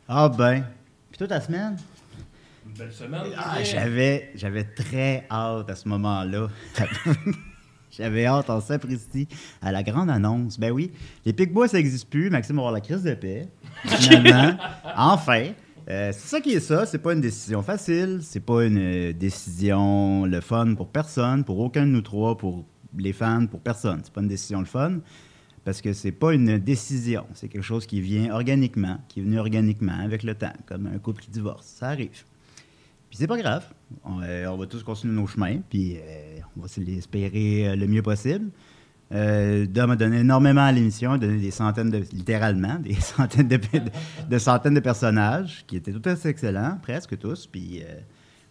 Ah ben. Puis toute la semaine? Une belle semaine. J'avais très hâte à ce moment-là. J'avais hâte en sapristi à la grande annonce. Ben oui, les Pic-Bois, ça n'existe plus. Maxime va avoir la crise de paix. Finalement, enfin. C'est ça qui est ça. C'est pas une décision facile. C'est pas une décision le fun pour personne, pour aucun de nous trois, pour les fans, pour personne. C'est pas une décision le fun parce que c'est pas une décision. C'est quelque chose qui vient organiquement, qui est venu organiquement avec le temps, comme un couple qui divorce. Ça arrive. Puis c'est pas grave. On va tous continuer nos chemins, puis on va l'espérer le mieux possible. Dom a donné énormément à l'émission, a donné des centaines littéralement, des centaines de centaines de personnages qui étaient tous excellents, presque tous. Puis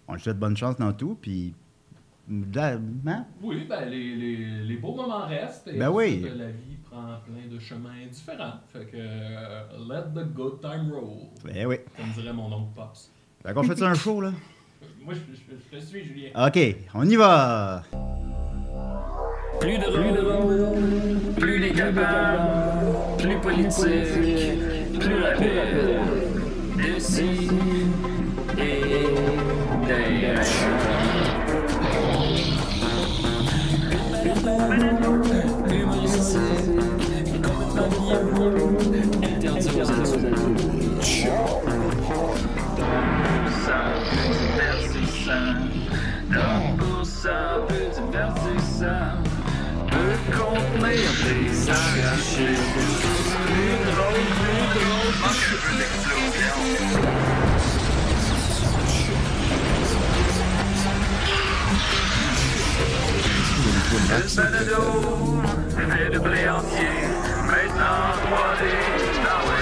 on lui souhaite bonne chance dans tout. Puis hein? Oui, ben les beaux moments restent. Et Ben oui. La vie prend plein de chemins différents. Fait que let the good time roll. Ben oui. Comme dirait mon oncle Pops. Fait qu'on fait ça un show, là? Moi, je te suis, Julien. OK, on y va! Plus de rôle, plus les capables, plus politique, plus rapide. D'ici et d'ailleurs. Humoristique, complètement bien, interdit aux adultes. Pour ça, peu divertissant, peut contenir des arrachés. Plus drôle, manque un peu d'explosion. Le balado fait de blé entier, maintenant 3D, dans le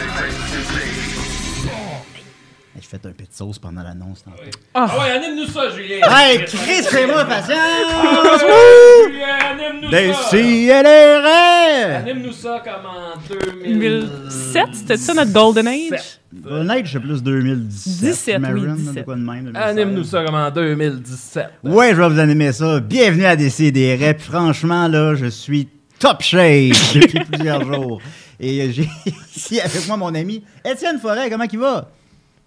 Je fais un peu de sauce pendant l'annonce. Ah ouais, anime-nous ça, Julien. Hey, Chris, fais-moi patience! Julien, anime-nous Des ça. CLRS! Anime-nous ça comme en 2000. 2007, c'était ça notre Golden Age? Honnête, je sais plus 2017. 17, oui, Marin, 17. de quoi de même, 2016. Anime-nous ça comme en 2017. Ouais, je vais vous animer ça. Bienvenue à DCDR. Puis franchement, là, je suis top shape depuis plusieurs jours. Et j'ai ici avec moi mon ami Étienne Forêt. Comment il va?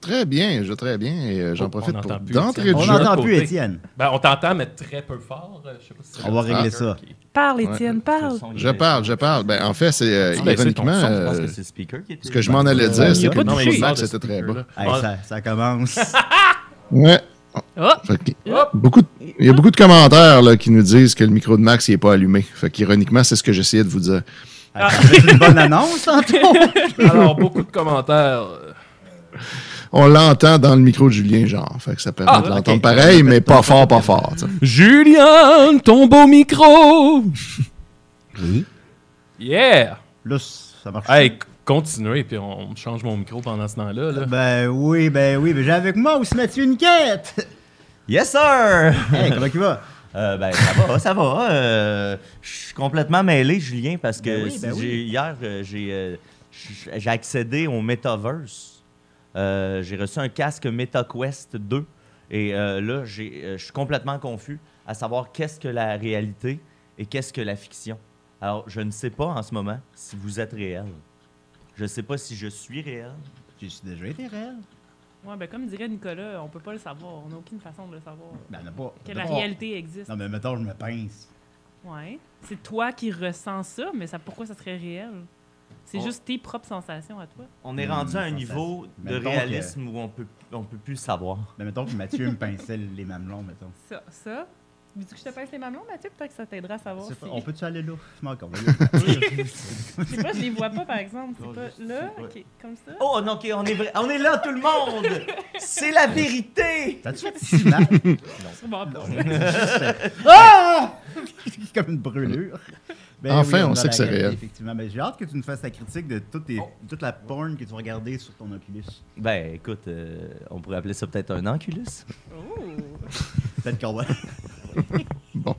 Très bien, je vais très bien. Et j'en profite on pour n'entend plus, d'entrée Étienne. de On jeu. n'entend côté. plus Étienne. Ben, on t'entend, mais très peu fort. Je sais pas si c'est On va le régler speaker ça. qui- Parle, Étienne, parle. Je parle. Ben, en fait, c'est ironiquement, Je pense que c'est le speaker qui était. ce que je m'en allais il y dire, a c'est pas que de le toucher. niveau de Non, Max mais était très bas. Hey, ça commence. Ouais. Oh! Fait que- Hop! il y a beaucoup de commentaires là, qui nous disent que le micro de Max n'est pas allumé. Fait qu'ironiquement, c'est ce que j'essayais de vous dire. C'est une bonne annonce, tantôt. Alors, beaucoup de commentaires. On l'entend dans le micro de Julien, genre. Fait que ça permet de l'entendre ok. pareil, mais pas fort, tu sais. Julien, ton beau micro! Oui. Yeah! Là, ça marche. Hey, continuez, puis on change mon micro pendant ce temps-là. Là. Ben oui. Mais j'ai avec moi aussi Mathieu Niquette. Yes, sir! Hey, comment il va? Ben, ça va. Je suis complètement mêlé, Julien, parce que hier, j'ai accédé au Metaverse. J'ai reçu un casque MetaQuest 2. Et là, je suis complètement confus à savoir qu'est-ce que la réalité et qu'est-ce que la fiction. Alors, je ne sais pas en ce moment si vous êtes réel. Je ne sais pas si je suis réel. J'ai déjà été réel. Ouais, ben comme dirait Nicolas, on peut pas le savoir. On n'a aucune façon de le savoir. Ben, on n'a pas. Que la réalité existe. Non, mais mettons, je me pince. Ouais. C'est toi qui ressens ça, mais pourquoi ça serait réel? C'est Oh. juste tes propres sensations à toi. On est rendu à un ça, niveau ça- de mettons réalisme où on peut plus le savoir. Ben, mettons que Mathieu me pinçait les mamelons, mettons. Ça. Veux-tu que je te pince les mamelons, Mathieu? Peut-être que ça t'aidera à savoir C'est si... pas- On peut-tu aller là? Je m'en encore. C'est pas, je les vois pas, par exemple. C'est pas là? OK, comme ça? Oh non, ok, on est là, tout le monde! C'est la vérité! T'as-tu fait si mal? Sûrement pas. Ah! C'est comme une brûlure. Ben Enfin, oui, on a sait la que c'est réalité, réel. Effectivement. Ben, j'ai hâte que tu nous fasses la critique de toute la porn que tu vas regarder sur ton Oculus. Ben écoute, on pourrait appeler ça peut-être un Anculus. Oh! Peut-être qu'on va. Bon.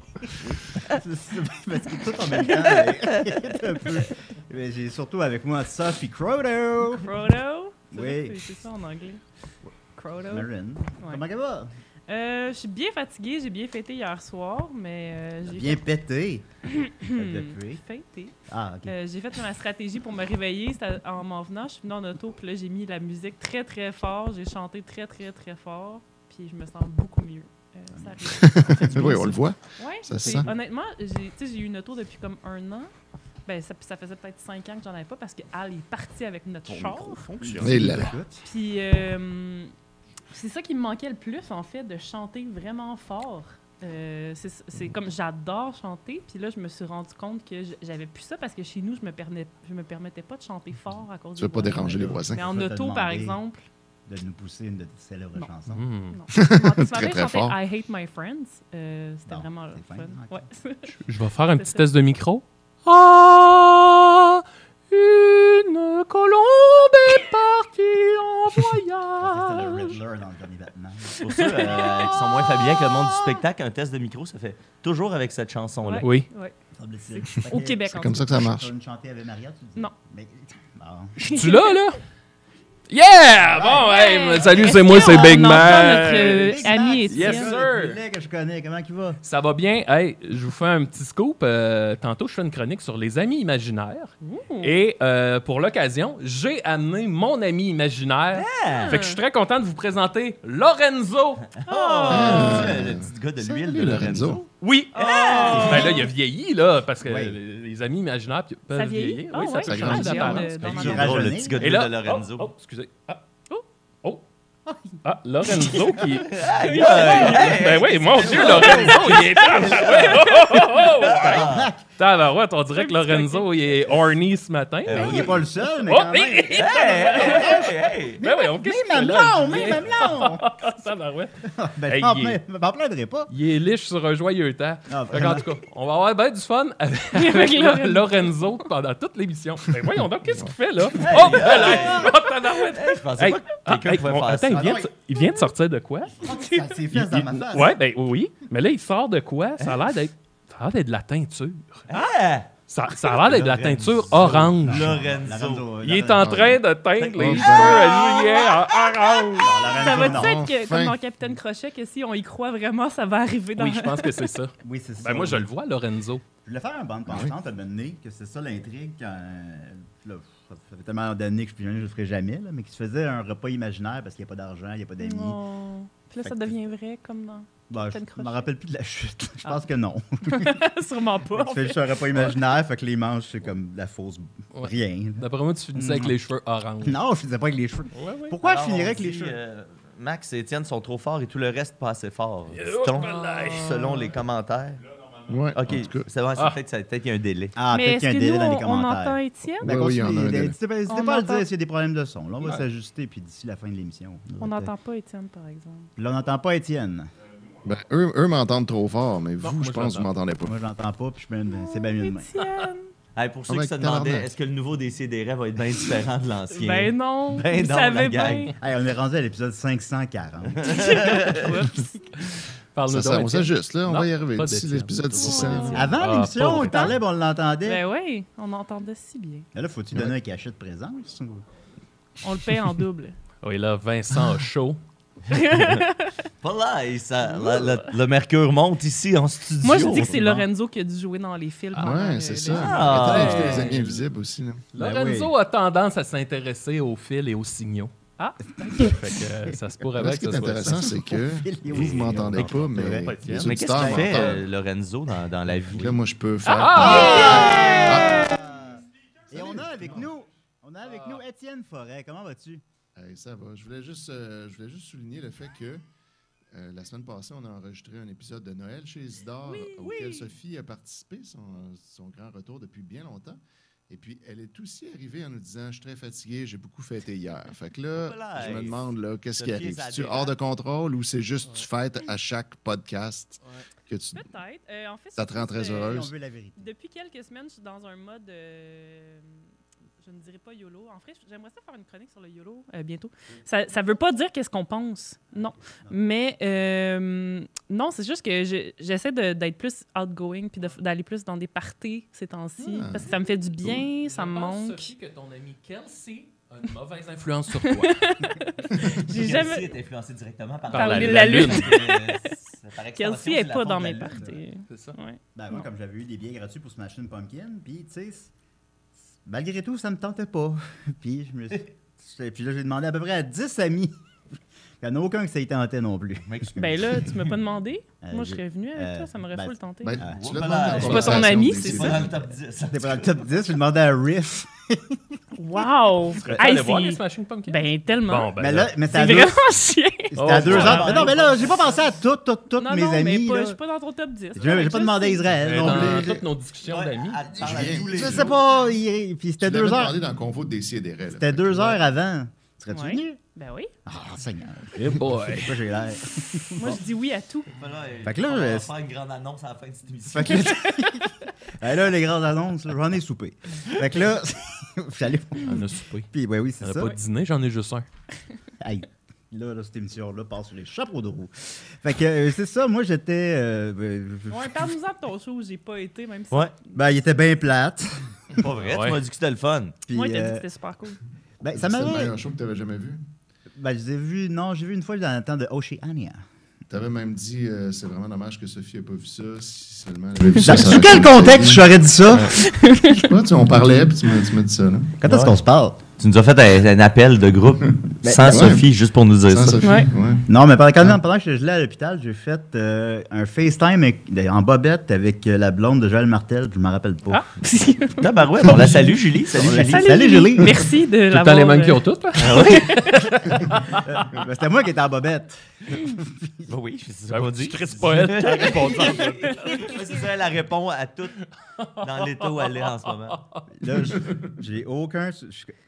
Parce que tout en même temps, un peu. Mais j'ai surtout avec moi Sophie Croto. Croto? Oui. C'est ça en anglais. Croto? Marin. Ouais. Comment elle va? Je suis bien fatiguée, j'ai bien fêté hier soir, mais j'ai Bien pété. Depuis. fêté. Ah, OK. J'ai fait ma stratégie pour me réveiller. C'était en m'en venant, je suis venue en auto, puis là, j'ai mis la musique très, très fort. J'ai chanté très, très, très fort, puis je me sens beaucoup mieux. Ça arrive. Oui, on le voit. Ouais, Ça se c'est- sent. honnêtement, j'ai eu une auto depuis comme 1 an. Ben, ça faisait peut-être 5 ans que j'en avais pas parce qu'Al est parti avec notre char. Et là, là. Puis c'est ça qui me manquait le plus, en fait, de chanter vraiment fort. C'est comme j'adore chanter, puis là, je me suis rendu compte que j'avais plus ça parce que chez nous, je me permettais pas de chanter fort à cause Tu veux pas déranger les voisins. Mais en Je vais te auto, par demander. exemple, De nous pousser une de tes célèbres Non. chansons. non. Tu m'avais Très, très chanté fort. I Hate My Friends. C'était Bon, vraiment c'est fun. fin, ok. Ouais. Je vais faire un C'est petit ça. test de micro. Ah, une colombe est partie en C'était le voyage. Riddler dans le dernier Batman. Pour ceux qui sont moins familiers que le monde du spectacle, un test de micro, ça fait toujours avec cette chanson-là. Ouais. Oui. Ouais. Semble-t-il. Au Québec, C'est en comme tout ça que ça marche. Tu veux une chanter avec Maria, tu dis? Non. Mais, bon. Tu là, là? Yeah! Bon, hey, salut, c'est moi, c'est Big On entend Mac. notre ami Yes, Étienne. sir. Le lait que je connais, comment il va? Ça va bien. Hey, je vous fais un petit scoop. Tantôt, je fais une chronique sur les amis imaginaires. Et pour l'occasion, j'ai amené mon ami imaginaire. Fait que je suis très content de vous présenter Lorenzo. Le petit gars de l'huile de Salut, Lorenzo. Oui. Ben là, il a vieilli, là, parce que Oui. les amis imaginaires peuvent Ça vieillit? vieillir. Ah Oui, ça ouais, peut ça changer grandit. d'apparence. Dans ma C'est main. drôle, le petit gars de Et l'huile là, de Lorenzo. oh, excusez. Ah, Lorenzo qui... Aïe, aïe, Ben oui, mon Dieu, Lorenzo, il est... Tabarouette, on dirait que Lorenzo, il est horny ce matin. Il n'est pas le seul, mais Oh, quand même. hey, hey. ben oui, qu'est-ce qu'il fait Même là? long, même long. Tabarouette. Ben, Hey, je il est- m'en plaindrai pas. Il est liche sur un joyeux temps. Ah, Fait qu'en tout cas, on va avoir bien du fun avec Lorenzo. Lorenzo pendant toute l'émission. Ben voyons donc, qu'est-ce qu'il fait là? Oh, ben là, oh, tabarouette. Je pensais Hey, pas que quelqu'un pouvait faire attends, ça. il vient de sortir de quoi? Ça s'est fait dans ma face. Ouais, ben oui. Mais là, il sort de quoi? Ça a l'air d'être de la teinture. Ah! Ça a l'air d'être de la teinture orange. Lorenzo. Il est en train de teindre les Oh, cheveux à Julien en orange. Ça va-tu non. être que, comme Enfin. dans Capitaine Crochet, que si on y croit vraiment, ça va arriver dans Oui, je pense que c'est ça. Oui, c'est ça. Ben moi, je le vois, Lorenzo. Je voulais faire un bande pensante à un moment donné, que c'est ça l'intrigue. Quand, là, ça fait tellement d'années que je suis plus jeune, je le ferai jamais, là, mais qui se faisait un repas imaginaire parce qu'il n'y a pas d'argent, il n'y a pas d'amis. Non. Puis là, ça Fait que- devient vrai, comme dans... Bah, je Capitaine ne Crochet. me rappelle plus de la chute. Je pense que non. Sûrement pas. Tu fais juste un repas imaginaire, fait que les manches, c'est comme de la fausse Ouais. rien. D'après moi, tu finissais avec les cheveux orange. Non, je faisais pas avec les cheveux. Ouais, ouais. Pourquoi Alors, je finirais on avec les dit, cheveux? Max et Étienne sont trop forts et tout le reste pas assez fort. Oh, Dit-on, ben selon les commentaires. Ouais, OK, en tout cas. c'est vrai, Ah. peut-être qu'il y a un délai. Ah, Mais peut-être est-ce qu'il y a un que délai nous, dans les on commentaires. entend Étienne? Ben, Oui, il y en a un continuez. délai. N'hésitez pas On à le entend- dire s'il y a des problèmes de son. Là, on va Ouais. s'ajuster, puis d'ici la fin de l'émission. On n'entend pas Étienne, par exemple. Là, on n'entend pas Étienne. Ben, eux m'entendent trop fort, mais vous, moi, je je pense que vous l'entends. m'entendez pas. Moi, je l'entends pas, puis c'est bien mieux de même. Étienne! Hey, pour ceux Ah, qui ben, se demandaient, tabarnak. est-ce que le nouveau DCDR va être bien différent de l'ancien? Ben non! Ben vous non, savez la gang. bien! Hey, on est rendu à l'épisode 540. Oups. Parle-nous Ça, donc, on Étienne. s'ajuste, là. On Non, va y arriver. pas D'ici d'Étienne. l'épisode 600. Ouais. Avant Ah, l'émission, pauvre on temps. parlait, puis on l'entendait. Ben oui, on entendait si bien. Mais là, faut-tu donner un cachet de présence? ou- On le paie en double. Oui, là, Vincent a chaud. Pas là, et le mercure monte ici en studio. Moi, je dis que c'est bon. Lorenzo qui a dû jouer dans les films. Ouais, c'est ça. Ah, Arrêtez ouais. d'inviter les amis invisibles aussi. Là. Ben Lorenzo a tendance à s'intéresser aux fils et aux signaux. Ah. Fait que ça se pourrait Là, bien ce qui que est ça soit intéressant, ça. c'est que Oui, vous ne m'entendez oui, pas, mais vrai. les Mais qu'est-ce auditeurs qu'il fait, m'entendent. Lorenzo, dans la vie? Donc là, moi, je peux faire... Et on a avec nous Étienne Forêt. Comment vas-tu? Hey, ça va. Je voulais juste souligner le fait que la semaine passée, on a enregistré un épisode de Noël chez Isidore auquel Sophie a participé, son grand retour depuis bien longtemps. Et puis, elle est aussi arrivée en nous disant « Je suis très fatiguée, j'ai beaucoup fêté hier. » Fait que là, Voilà. je me demande, là, qu'est-ce qui Sophie, arrive? ça C'est-tu dérape. hors de contrôle ou c'est juste tu fêtes à chaque podcast que tu... Peut-être. En fait, Ça te rend très Si heureuse. on veut la vérité. Depuis quelques semaines, je suis dans un mode... je ne dirais pas YOLO. En fait, j'aimerais ça faire une chronique sur le YOLO bientôt. Ça ne veut pas dire qu'est-ce qu'on pense. Non. Mais non, c'est juste que j'essaie d'être plus outgoing puis d'aller plus dans des parties ces temps-ci. Ah. Parce que ça me fait du bien, ça me Je pense, manque. Sophie, que ton ami Kelsey a une mauvaise influence sur toi. J'ai Kelsey jamais. est influencé directement par Par la lune. lune. Donc, ça paraît que Kelsey c'est n'est la pas faute dans de la mes lune. parties. C'est ça. Ouais. Ben, moi, comme j'avais eu des billets gratuits pour Smashing Pumpkin, puis, tu sais, malgré tout, ça me tentait pas. Puis, puis là, j'ai demandé à peu près à 10 amis. Il n'y en a aucun que ça ait tenté non plus. M'excuse. Ben là, tu m'as pas demandé. Moi, je j'ai- serais venu avec toi, ça m'aurait ben, full tenté. Ben, Ah. tu Oh, l'as là demandé là, en c'est pas ton conversation ami, des c'est C'est CD. pas dans le top 10. C'était pas dans le top 10, j'ai demandé à Riff. Wow! Serais-tu Hey, allé voir c'est- les Smashing Pumpkins? Ben, tellement. Bon, ben Mais là, là, mais c'est c'était vraiment chien. C'était à 2 voilà. heures. Mais non, mais là, j'ai pas pensé à toutes Non, mes non, mais amis. pas, là. je suis pas dans ton top 10. J'ai pas demandé à Israël mais non dans plus. toutes nos discussions d'amis. Je sais pas. Puis c'était Tu l'avais 2 heures. demandé dans le convo de Décideret. C'était 2 heures avant. Serais-tu Ouais. venu? Ben oui. Ah, Seigneur. Eh boy. C'est pas j'ai l'air. Moi, je dis oui à tout. Fait que là, on va je- faire une grande annonce à la fin de cette émission. Fait que là, là, les grandes annonces, là, j'en ai soupé. Fait que là, j'allais. On a soupé. Puis, ouais, oui, On c'est n'a ça. pas dîné, j'en ai juste un. Hey, là, cette émission-là passe sur les chapeaux de roue. Fait que c'est ça, moi, j'étais. Ouais, parle-nous-en de ton show, j'ai pas été, même si. Ouais. Ben, il était bien plate. Pas vrai, Ouais. tu m'as dit que c'était le fun. Puis, Moi, t'as dit que c'était super cool. ben, ça C'est le m'avait. meilleur show que tu avais jamais vu. Ben, je les ai vus. Non, j'ai vu une fois dans le temps de Oceania. Tu avais même dit c'est vraiment dommage que Sophie n'ait pas vu ça. Si seulement elle avait vu ça. Dans sous quel contexte j'aurais dit ça? Je sais pas, on parlait, puis tu m'as dit ça. Là. Quand est-ce qu'on se parle? Tu nous as fait un appel de groupe sans ouais. Sophie, juste pour nous dire Sans ça. Sophie. Ouais. Ouais. Non, mais pendant que je l'ai à l'hôpital, j'ai fait un FaceTime en bobette avec la blonde de Joël Martel, je me rappelle pas. Ah! Tabarouette, on la salue, Julie. Salut, Julie. Salut, Julie. Merci de Tout le temps l'avoir. les mêmes qui ont toutes, là. Ah oui? Ben, c'était moi qui étais en bobette. Ben oui, c'est Ben, ça qu'on tu dit. stresses pas elle qui a répondu. Ouais, c'est ça, elle répond à tout dans l'état où elle est en ce moment. Là, j'ai aucun.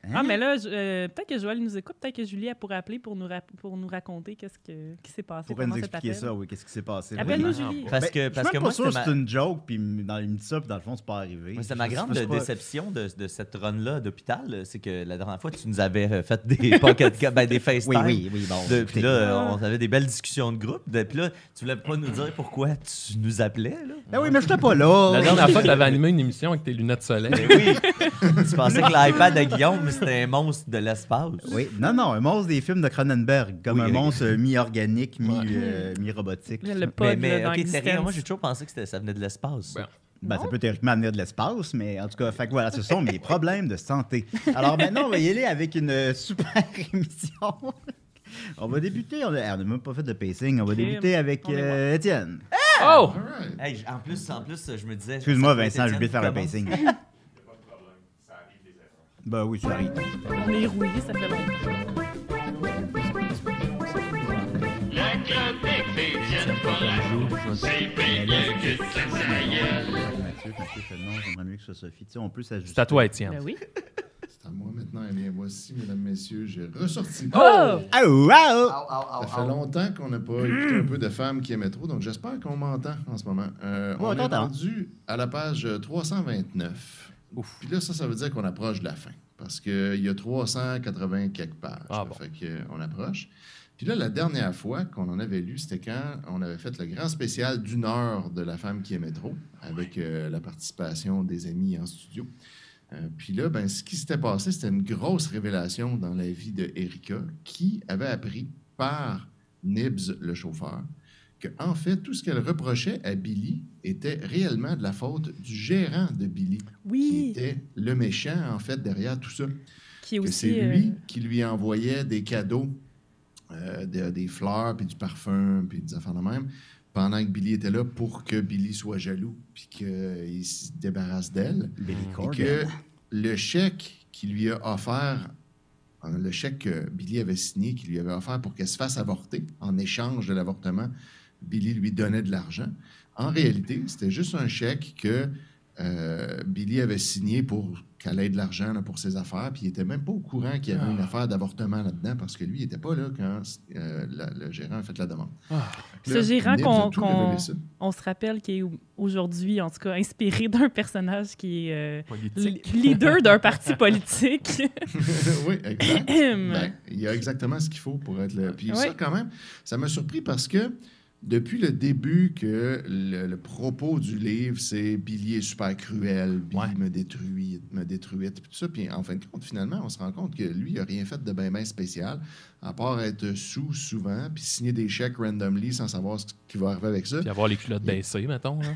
Hein? Ah, mais là, peut-être que Joël nous écoute, peut-être que Julie elle pourrait appeler pour nous raconter qui s'est passé Pourquoi pendant nous cet expliquer appel. ça, oui, qu'est-ce qui s'est passé? Appelle-nous, vraiment? Julie. Parce que, Je suis même moi, pas sûr que c'était c'est ma, une joke, puis il me dit ça, puis dans le fond, c'est pas arrivé. moi, c'était ma grande Je sais pas. déception de cette run-là d'hôpital. C'est que la dernière fois, tu nous avais fait des pocket des FaceTime. Oui, bon. Puis écoutez. là, on avait des belles discussions de groupe. Puis là, tu voulais pas nous dire pourquoi tu nous appelais, là? Ben oui, mais j'étais pas là. La dernière fois, tu avais animé une émission avec tes lunettes de soleil. Ben oui. Tu pensais que l'iPad de Guillaume, c'était un monstre de l'espace. Oui, non, un monstre des films de Cronenberg, comme Oui, un oui. monstre mi-organique, mi-robotique. Le pod Mais là, dans ok, sérieux, Existence. moi j'ai toujours pensé que ça venait de l'espace. Ben, Ben, ça peut théoriquement venir de l'espace, mais en tout cas, fait que voilà, ce sont mes problèmes de santé. Alors maintenant, on va y aller avec une super émission. On va débuter, on n'a même pas fait de pacing, on va Crime. débuter avec On est bon. Étienne. Oh! All right. Hey, en plus, je me disais. Excuse-moi ça peut être Vincent, j'ai oublié de faire un Étienne qui pacing. Ben oui, ça arrive. On est rouillé, ça fait longtemps. La chronique d'Étienne Forage, c'est bien que ça s'aille. Mathieu fait non, j'aimerais mieux que ce soit Sophie. Tu sais, on peut s'ajuster. C'est à toi, Étienne. Ben oui. C'est à moi maintenant. Eh bien, voici, mesdames, messieurs, j'ai ressorti. Oh! Ah, wow! Ça fait longtemps qu'on n'a pas écouté un peu de femmes qui aimaient trop, donc j'espère qu'on m'entend en ce moment. On est t'entend. rendu à la page 329. Puis là, ça veut dire qu'on approche de la fin. Parce qu'il y a 380 quelques pages. Ah Ça bon. fait qu'on approche. Puis là, la dernière fois qu'on en avait lu, c'était quand on avait fait le grand spécial d'1 heure de La femme qui aimait trop, avec la participation des amis en studio. Puis là, ben, ce qui s'était passé, c'était une grosse révélation dans la vie de Erika, qui avait appris par Nibs, le chauffeur, que en fait, tout ce qu'elle reprochait à Billy était réellement de la faute du gérant de Billy, qui Oui. était le méchant, en fait, derrière tout ça. Qui est Que aussi. c'est lui qui lui envoyait des cadeaux, des fleurs, puis du parfum, puis des affaires de même, pendant que Billy était là pour que Billy soit jaloux, puis qu'il se débarrasse d'elle. Billy Et Corgan. que le chèque qu'il lui a offert, le chèque que Billy avait signé, qu'il lui avait offert pour qu'elle se fasse avorter, en échange de l'avortement, Billy lui donnait de l'argent. En réalité, c'était juste un chèque que Billy avait signé pour qu'elle ait de l'argent là, pour ses affaires, puis il n'était même pas au courant qu'il y avait une affaire d'avortement là-dedans, parce que lui, il n'était pas là quand le gérant a fait la demande. Ce Là, gérant Nibs a tout révélé ça. on se rappelle qu'il est aujourd'hui, en tout cas, inspiré d'un personnage qui est Politique. leader d'un parti politique. Oui, exact. Ben, il y a exactement ce qu'il faut pour être là. Puis ça, Ouais. quand même, ça m'a surpris parce que Depuis le début que le propos du livre, c'est Billy est super cruel, Billy me détruit, tout ça. Puis en fin de compte, finalement, on se rend compte que lui, il n'a rien fait de bien spécial, à part être sous souvent, puis signer des chèques randomly sans savoir ce qui va arriver avec ça. Puis avoir les culottes baissées, mettons. Là.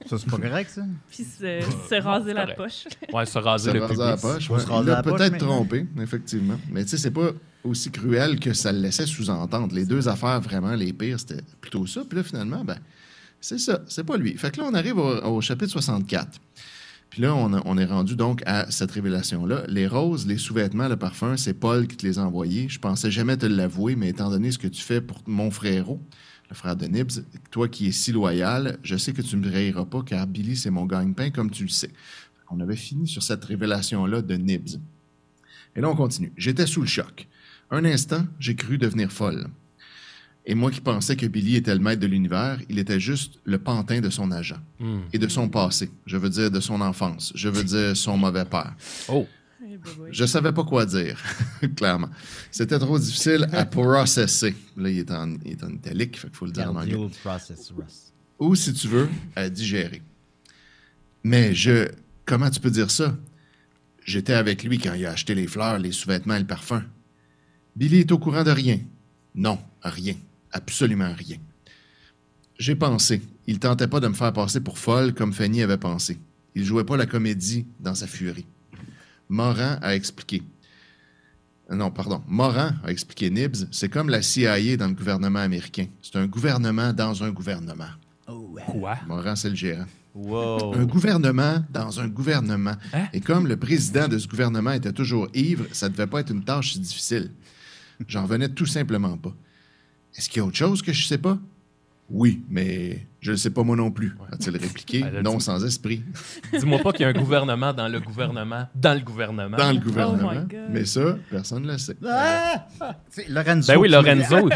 Ça, c'est pas correct, ça? Puis se raser la correct. poche. Ouais, se raser le pubis. la poche. Faut se raser Il l'a la poche peut-être maintenant. trompé, effectivement. Mais tu sais, c'est pas aussi cruel que ça le laissait sous-entendre. Les deux affaires vraiment les pires, c'était plutôt ça. Puis là, finalement, ben, c'est ça. C'est pas lui. Fait que là, on arrive au chapitre 64. Puis là, on est rendu donc à cette révélation-là. Les roses, les sous-vêtements, le parfum, c'est Paul qui te les a envoyés. Je pensais jamais te l'avouer, mais étant donné ce que tu fais pour mon frérot, le frère de Nibs, toi qui es si loyal, je sais que tu ne me railleras pas car Billy, c'est mon gagne-pain, comme tu le sais. On avait fini sur cette révélation-là de Nibs. Et là, on continue. J'étais sous le choc. Un instant, j'ai cru devenir folle. Et moi qui pensais que Billy était le maître de l'univers, il était juste le pantin de son agent. Et de son passé. Je veux dire de son enfance. Je veux dire son mauvais père. Oh! Je savais pas quoi dire, clairement. C'était trop difficile à processer. Là, il est en italique, fait qu'il faut le dire en anglais. Old process, Russ. Ou, si tu veux, à digérer. Mais comment tu peux dire ça? J'étais avec lui quand il a acheté les fleurs, les sous-vêtements et le parfum. Billy est au courant de rien. Non, rien. Absolument rien. J'ai pensé. Il tentait pas de me faire passer pour folle comme Fanny avait pensé. Il jouait pas la comédie dans sa furie. Moran a expliqué. Moran a expliqué Nibs, c'est comme la CIA dans le gouvernement américain. C'est un gouvernement dans un gouvernement. Quoi? Moran, c'est le gérant. Wow. Un gouvernement dans un gouvernement. Hein? Et comme le président de ce gouvernement était toujours ivre, ça devait pas être une tâche si difficile. J'en venais tout simplement pas. Est-ce qu'il y a autre chose que je sais pas? Oui, mais je le sais pas moi non plus, a-t-il répliqué, Elle a non dit- sans esprit. Dis-moi pas qu'il y a un gouvernement dans le gouvernement, dans le gouvernement. Dans le Oh gouvernement. my God. Mais ça, personne ne le sait. Ah! C'est Lorenzo. Ben oui, qui me- Lorenzo.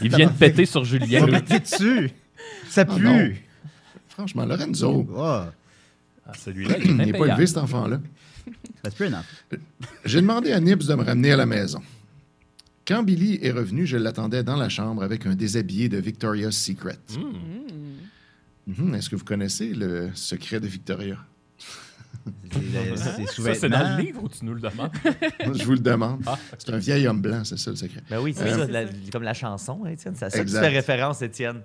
Il vient de péter sur Julien. Il m'a pété dessus. Ça non. pue. Franchement, Lorenzo, Oh, Ah, celui-là, il est il n'est pas impayable. élevé, cet enfant-là. that's pretty enough. J'ai demandé à Nibs de me ramener à la maison. Quand Billy est revenu, je l'attendais dans la chambre avec un déshabillé de Victoria's Secret. Est-ce que vous connaissez le secret de Victoria? C'est Ça, c'est sous-vêtements. dans le livre ou tu nous le demandes? Je vous le demande. Ah, C'est un vieil homme blanc, c'est ça le secret. Ben oui, c'est Oui, ça, c'est comme la chanson, hein, Étienne. C'est à ça que tu Exact. fais référence, Étienne.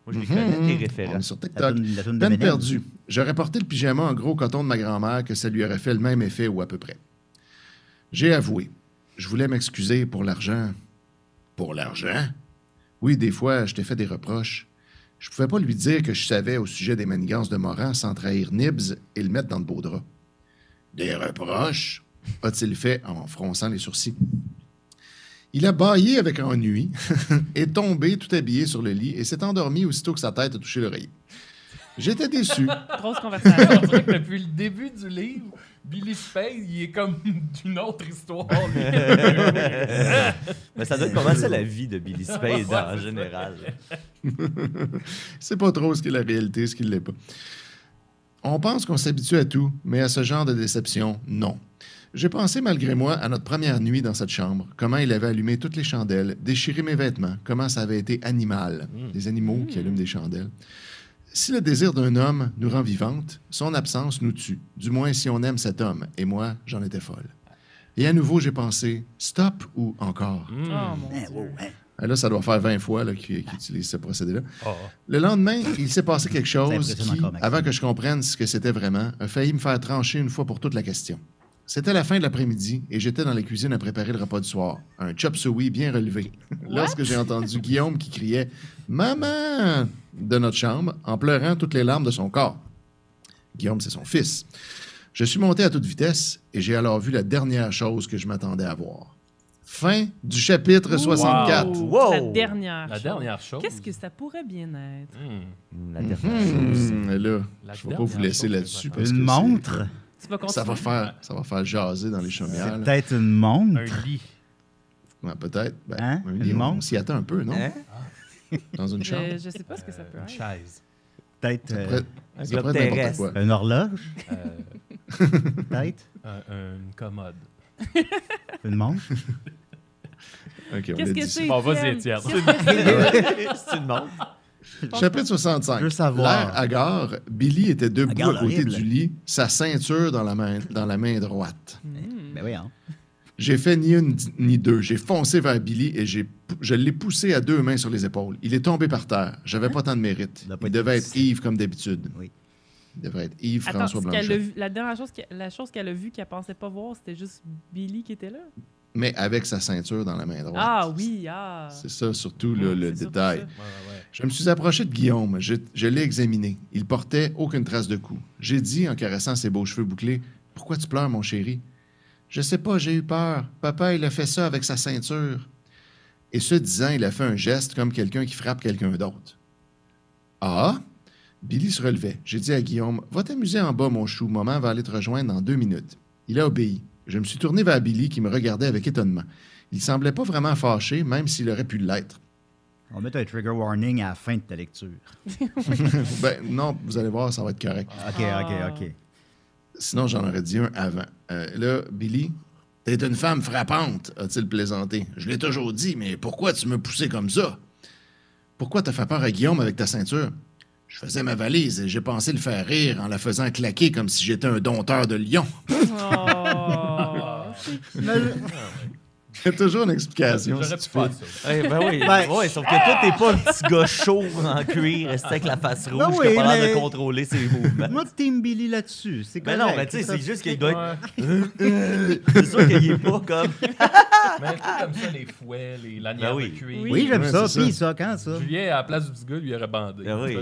Moi, je les connais, tes On est référents. sur La TikTok. toune de Peine Minem. perdue. J'aurais porté le pyjama en gros coton de ma grand-mère que ça lui aurait fait le même effet ou à peu près. J'ai avoué. Je voulais m'excuser pour l'argent. Pour l'argent? Oui, des fois, je t'ai fait des reproches. Je pouvais pas lui dire que je savais au sujet des manigances de Moran sans trahir Nibs et le mettre dans de beaux draps. Des reproches? A-t-il fait en fronçant les sourcils. Il a bâillé avec ennui, est tombé tout habillé sur le lit et s'est endormi aussitôt que sa tête a touché l'oreiller. J'étais déçu. Grosse conversation. On dirait que depuis le début du livre, Billy Spade, il est comme d'une autre histoire. lui. Mais ça doit être comment ça la vie de Billy Spade en général. C'est pas trop ce qu'est la réalité, ce qui ne l'est pas. On pense qu'on s'habitue à tout, mais à ce genre de déception, non. J'ai pensé malgré moi à notre première nuit dans cette chambre, comment il avait allumé toutes les chandelles, déchiré mes vêtements, comment ça avait été animal, des animaux qui allument des chandelles. Si le désir d'un homme nous rend vivantes, son absence nous tue, du moins si on aime cet homme, et moi, j'en étais folle. Et à nouveau, j'ai pensé, stop ou encore? Oh mon Hein, Dieu. wow, hein. Là, ça doit faire 20 fois qu'il utilise ce procédé-là. Oh. Le lendemain, il s'est passé quelque Ça chose impressionne qui, encore, Maxime. avant que je comprenne ce que c'était vraiment, a failli me faire trancher une fois pour toute la question. C'était la fin de l'après-midi et j'étais dans la cuisine à préparer le repas du soir. Un chop suey bien relevé. Lorsque j'ai entendu Guillaume qui criait « Maman !» de notre chambre en pleurant toutes les larmes de son corps. Guillaume, c'est son fils. Je suis monté à toute vitesse et j'ai alors vu la dernière chose que je m'attendais à voir. Fin du chapitre 64. Wow. La dernière La chose. dernière chose. Qu'est-ce que ça pourrait bien être? La dernière chose. Là, La je ne vais pas vous dernière laisser chose là-dessus. que parce que Une c'est- montre? Tu vas Ça continuer. va faire jaser dans les chaumières. C'est là. peut-être une montre? Un lit. Ouais, peut-être. Ben, Hein? un Une lit, on montre? s'y attend un peu, non? Hein? Dans une chambre. Je sais pas ce que ça peut Une être. chaise. Peut-être Après, Un ça globe pourrait être n'importe terrestre. quoi. une horloge? Euh, Peut-être? une commode. Une montre? OK, on Qu'est-ce l'a que dit. c'est? Bon, vas-y, Étienne? Étienne. C'est une montre. Chapitre 65. Je veux savoir. L'air hagard, Billy était debout Hagard à côté horrible. du lit, sa ceinture dans la main droite. Ben oui, hein. J'ai fait ni une ni deux. J'ai foncé vers Billy et je l'ai poussé à 2 mains sur les épaules. Il est tombé par terre. J'avais pas tant de mérite. Il a pas Il été devait être poussé. Yves comme d'habitude. Oui. Il devrait être Yves Attends, François ce qu'elle a Blanchet. vu- la dernière chose, la chose qu'elle a vue qu'elle pensait pas voir, c'était juste Billy qui était là. Mais avec sa ceinture dans la main droite. Ah oui, ah. C'est ça, surtout le C'est surtout détail. ça. Je me suis approché de Guillaume. Je l'ai examiné. Il portait aucune trace de coup. J'ai dit, en caressant ses beaux cheveux bouclés, « Pourquoi tu pleures, mon chéri? » « Je sais pas, j'ai eu peur. Papa, il a fait ça avec sa ceinture. » Et ce disant, il a fait un geste comme quelqu'un qui frappe quelqu'un d'autre. « Ah? » Billy se relevait. J'ai dit à Guillaume, « Va t'amuser en bas, mon chou. Maman va aller te rejoindre dans 2 minutes. » Il a obéi. Je me suis tourné vers Billy qui me regardait avec étonnement. Il semblait pas vraiment fâché, même s'il aurait pu l'être. On va mettre un trigger warning à la fin de ta lecture. Ben non, vous allez voir, ça va être correct. OK, Ah. OK. Sinon, j'en aurais dit un avant. Là, Billy, t'es une femme frappante, a-t-il plaisanté. Je l'ai toujours dit, mais pourquoi tu me poussais comme ça? Pourquoi t'as fait peur à Guillaume avec ta ceinture? Je faisais ma valise et j'ai pensé le faire rire en la faisant claquer comme si j'étais un dompteur de lion. Oh. Il y a toujours une explication. J'aurais si pu tu faire fais. ça. Ben oui. Ben- Ouais, sauf que toi, t'es pas un petit gars chaud en cuir, resté avec la face rouge, Ben qui oui, a pas l'air mais- de contrôler ses mouvements. Moi, Team Billy là-dessus. C'est Ben correct. non, mais tu sais, c'est juste qu'il doit être. Ouais. C'est sûr qu'il est pas comme. Mais un truc comme ça, les fouets, les lanières Ben oui. de cuir. Oui, j'aime Ouais, ça. c'est Puis ça. ça, quand ça? Julien, à la place du petit gars, lui aurait bandé. Ben oui.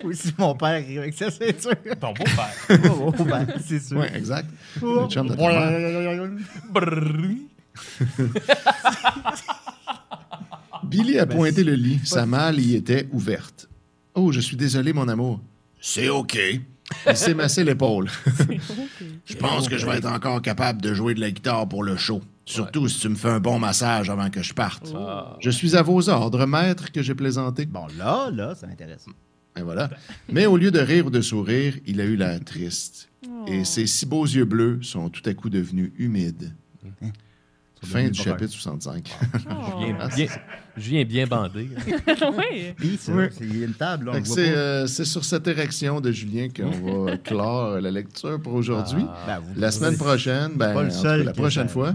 Ou si mon père arrive avec sa ceinture. Ton beau-père. Oh, ben, c'est sûr. Oui, exact. Le chum de ta mère. Brrr. Billy a pointé le lit. Sa malle y était ouverte. « Oh, je suis désolé, mon amour. »« C'est OK. » Il s'est massé l'épaule. « Je pense que je vais être encore capable de jouer de la guitare pour le show. Surtout si tu me fais un bon massage avant que je parte. Je suis à vos ordres, maître, que j'ai plaisanté. » Bon, là, ça m'intéresse. Et voilà. Mais au lieu de rire ou de sourire, il a eu l'air triste. Et ses si beaux yeux bleus sont tout à coup devenus humides. Fin du chapitre 65. Julien est bien bandé. Oui. Puis ça, Oui. c'est une table, là, on Fait le que voit pas. c'est sur cette érection de Julien qu'on va clore la lecture pour aujourd'hui. Ben, vous- La semaine prochaine, ben, pas le en tout cas, seul la qui prochaine fait. fois,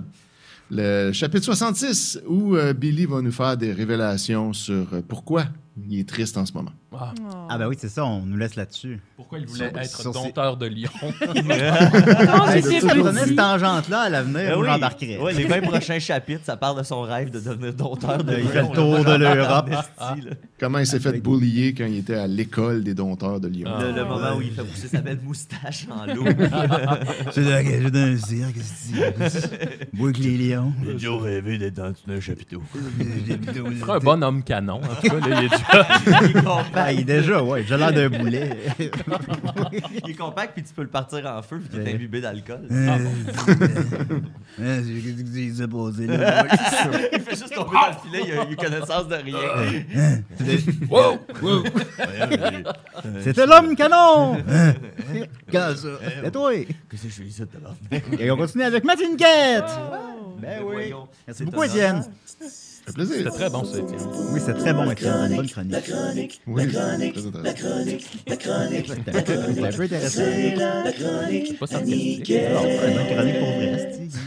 le chapitre 66, où Billy va nous faire des révélations sur pourquoi il est triste en ce moment. Ah, ben oui, c'est ça, on nous laisse là-dessus. Pourquoi il voulait être sur ses- dompteur de lion? Comment Hey, j'ai si je donnais fait cette tangente-là à l'avenir, Ben moi, oui. j'embarquerais. Ouais, les 20 prochains chapitres, ça parle de son rêve de devenir dompteur de Il fait le lion, tour là. de l'Europe. En esti, là. Comment il s'est fait bullier quand il était à l'école des dompteurs de Lyon. Le moment où il fait pousser sa belle moustache en loup. C'est dans un cirque, bois avec les lions. J'ai toujours rêvé d'être dans un chapiteau. Il fera un bon homme canon. En tout cas, là, il est déjà... Ah, il est déjà, ouais, j'ai l'air d'un boulet. Il est compact, puis tu peux le partir en feu, vu qu'il est imbibé d'alcool. J'ai ça posé là. Il fait juste tomber dans le filet, il a eu connaissance de rien. C'était l'homme canon! Quand ça? C'est toi! Qu'est-ce que je fais ici, d'abord? Et on continue avec Mathieu Niquette! Oh. Ben oui. Voyons. Merci C'est beaucoup, étonnant. Étienne. Ça fait plaisir. C'était très bon, ça, Étienne. Oui, c'est très bon, Étienne. C'est une bonne chronique. Oui, très intéressant. C'était un peu intéressant. C'est pas sarcastique. Alors, une bonne chronique pour vrai, esti.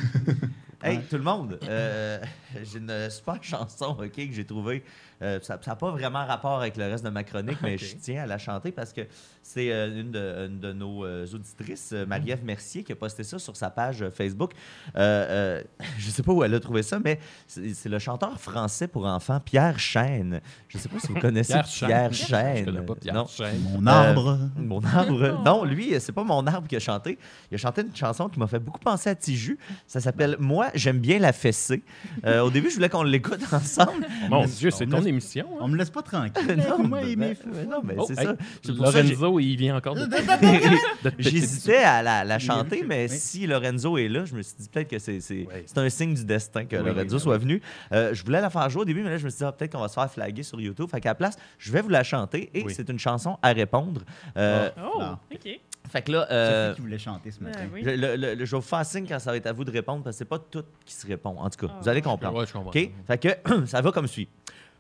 Hey, tout le monde, j'ai une super chanson ok, que j'ai trouvée. Ça n'a pas vraiment rapport avec le reste de ma chronique, mais je tiens à la chanter parce que c'est une de nos auditrices, Marie-Ève Mercier, qui a posté ça sur sa page Facebook. Je ne sais pas où elle a trouvé ça, mais c'est le chanteur français pour enfants, Pierre Chêne. Je ne sais pas si vous connaissez Pierre Chêne. Je connais pas Pierre Non. Chêne. Mon arbre. Mon arbre. Non, lui, c'est pas mon arbre qui a chanté. Il a chanté une chanson qui m'a fait beaucoup penser à Tiju. Ça s'appelle Moi, j'aime bien la fessée. Au début, je voulais qu'on l'écoute ensemble. Mon Dieu, c'est ton émission. On me laisse pas tranquille. Moi, il m'est fou. Non, mais Oh, c'est hey, ça. C'est pour ça que Lorenzo, il vient encore de... j'hésitais à la chanter, mais si Lorenzo est là, je me suis dit peut-être que c'est un signe du destin que Lorenzo soit venu. Je voulais la faire jouer au début, mais là, je me suis dit peut-être qu'on va se faire flaguer sur YouTube. Fait qu'à la place, je vais vous la chanter et c'est une chanson à répondre. Oh, OK. Fait que là, Sophie qui voulait chanter ce matin. Oui. je vais vous faire signe quand ça va être à vous de répondre, parce que c'est pas tout qui se répond. En tout cas, Ah, vous allez ouais. comprendre. Ouais, je comprends. OK? Fait que ça va comme suit.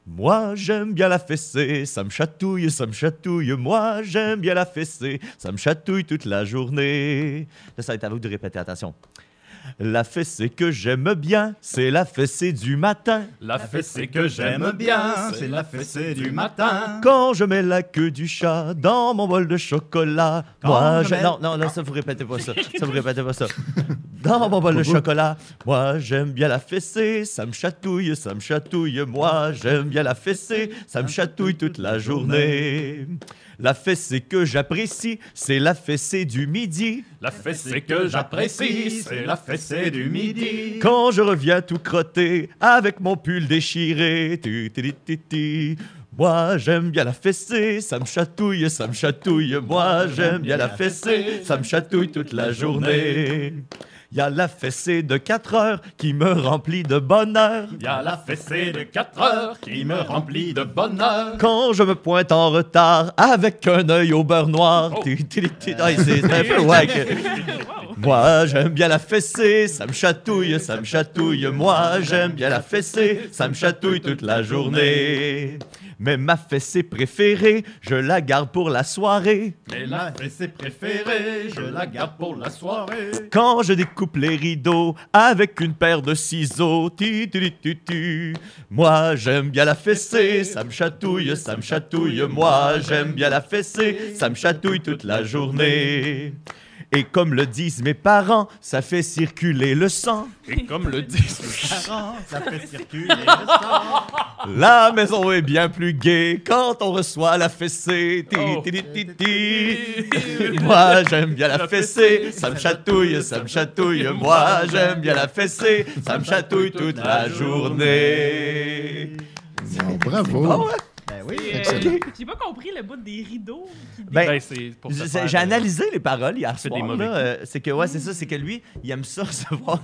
Moi, j'aime bien la fessée, ça me chatouille, ça me chatouille. Moi, j'aime bien la fessée, ça me chatouille toute la journée. Là, ça va être à vous de répéter, attention. La fessée que j'aime bien, c'est la fessée du matin. La fessée que j'aime bien, c'est la fessée du matin. Quand je mets la queue du chat dans mon bol de chocolat. Quand Moi, je mets- Non, non, là, ça, vous répétez pas ça. Ça, vous répétez pas ça. Dans mon bol de chocolat. Moi, j'aime bien la fessée. Ça me chatouille, ça me chatouille. Moi, j'aime bien la fessée. Ça me chatouille toute la journée. La fessée que j'apprécie, c'est la fessée du midi. La fessée que j'apprécie, c'est la fessée du midi. Quand je reviens tout crotté avec mon pull déchiré. Ti, ti, ti, ti. Moi, j'aime bien la fessée, ça me chatouille, ça me chatouille. Moi, j'aime bien la fessée, ça me chatouille toute la journée. Il y a la fessée de 4 heures qui me remplit de bonheur. Il y a la fessée de 4 heures qui me remplit de bonheur. Quand je me pointe en retard avec un œil au beurre noir. Oh. Ti, ti, ti. Ay, c'est un peu wack. Moi, j'aime bien la fessée, ça me chatouille, ça me chatouille. Moi, j'aime bien la fessée, ça me chatouille toute la journée. Mais ma fessée préférée, je la garde pour la soirée. Mais la fessée préférée, je la garde pour la soirée. Quand je découpe les rideaux avec une paire de ciseaux. Ti, ti, ti, ti. Moi, j'aime bien la fessée, ça me chatouille, ça me chatouille. Moi, j'aime bien la fessée, ça me chatouille toute la journée. Et comme le disent mes parents, ça fait circuler le sang. Et comme le disent Ça fait circuler le sang. La maison est bien plus gaie quand on reçoit la fessée. Ti, Oh. ti, ti, ti, ti. Moi, j'aime bien la fessée, ça me chatouille, ça me chatouille. Moi, j'aime bien la fessée, ça me chatouille toute la journée. Bon, bravo. Ben oui. Excellent. J'ai pas compris le bout des rideaux. Ben, c'est pour se faire, J'ai analysé les paroles hier fait des soir. mauvais là. C'est que, ouais, c'est ça, c'est que lui, il aime ça recevoir.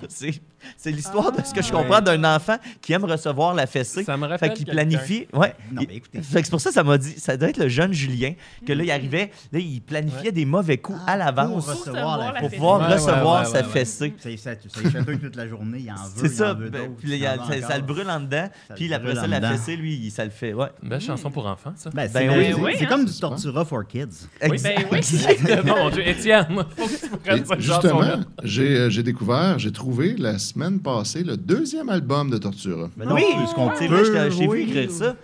C'est l'histoire de ce que je comprends d'un enfant qui aime recevoir la fessée. Ça me Fait rappelle qu'il quelqu'un. planifie. Ouais. Non, mais écoutez. Fait que c'est pour ça que ça m'a dit, ça doit être le jeune Julien, que là, il arrivait, là, il planifiait des mauvais coups à l'avance Pour recevoir la pour fessée. pouvoir Ouais, recevoir ouais, sa ouais. fessée. Ça chatouille toute la journée, il en veut. C'est ça. il en veut Ben, d'autres, puis il il y a- en veut ça le encore. brûle en dedans. Ça Puis le après ça, brûle en la dedans. fessée, lui, ça le fait. Ouais. Une belle chanson pour enfants, ça. Ben, Ben c'est oui, oui, c'est hein. comme du Tortura for Kids. Oui, ben oui. Exactement, mon Dieu. Étienne, faut que tu prennes Et cette chanson-là. justement, j'ai trouvé la semaine passée le 2e album de Tortura. Ben non, Oui, ce qu'on tu sais, peut, moi, je t'ai vu oui. écrire ça.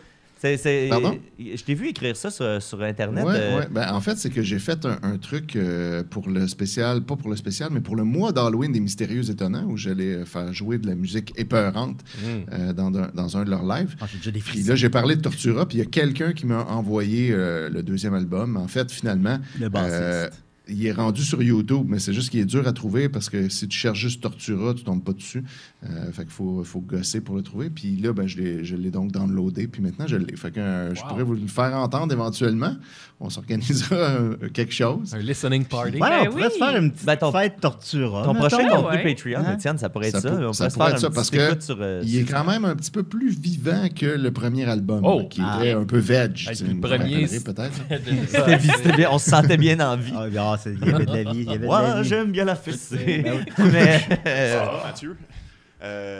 Pardon? Je t'ai vu écrire ça sur Internet. Ouais. Ben, en fait, c'est que j'ai fait un truc pour le spécial, pas pour le spécial, mais pour le mois d'Halloween des Mystérieux Étonnants, où j'allais faire jouer de la musique épeurante dans un de leurs lives. Ah, j'ai déjà des Puis frissons. là, j'ai parlé de Tortura, puis il y a quelqu'un qui m'a envoyé le 2e album. En fait, finalement, Le bassiste. il est rendu sur YouTube, mais c'est juste qu'il est dur à trouver parce que si tu cherches juste Tortura, tu tombes pas dessus. Fait qu'il faut gosser pour le trouver. Puis là, ben, je l'ai donc downloadé, puis maintenant, je l'ai. Fait que je pourrais vous le faire entendre éventuellement. On s'organisera quelque chose. Un listening party. Ouais, Ben on pourrait se oui. faire une petite Ben, ton- fête Tortura. Ton mettons. prochain contenu ouais. Patreon, Hein? Étienne, ça pourrait être Ça ça. peut- On ça pourrait se pourrait faire être ça, un parce petit que écoute sur, Il est quand même un petit peu plus vivant que le premier album, Oh. qui était un peu veg. tu sais, le vous premier, rappellerez peut-être. C'était bien, on se sentait bien en vie. Ah, ah, il y avait de la vie. Il y avait de Moi, la vie. j'aime bien la fessée. Ben Mais. Ça va, Mathieu?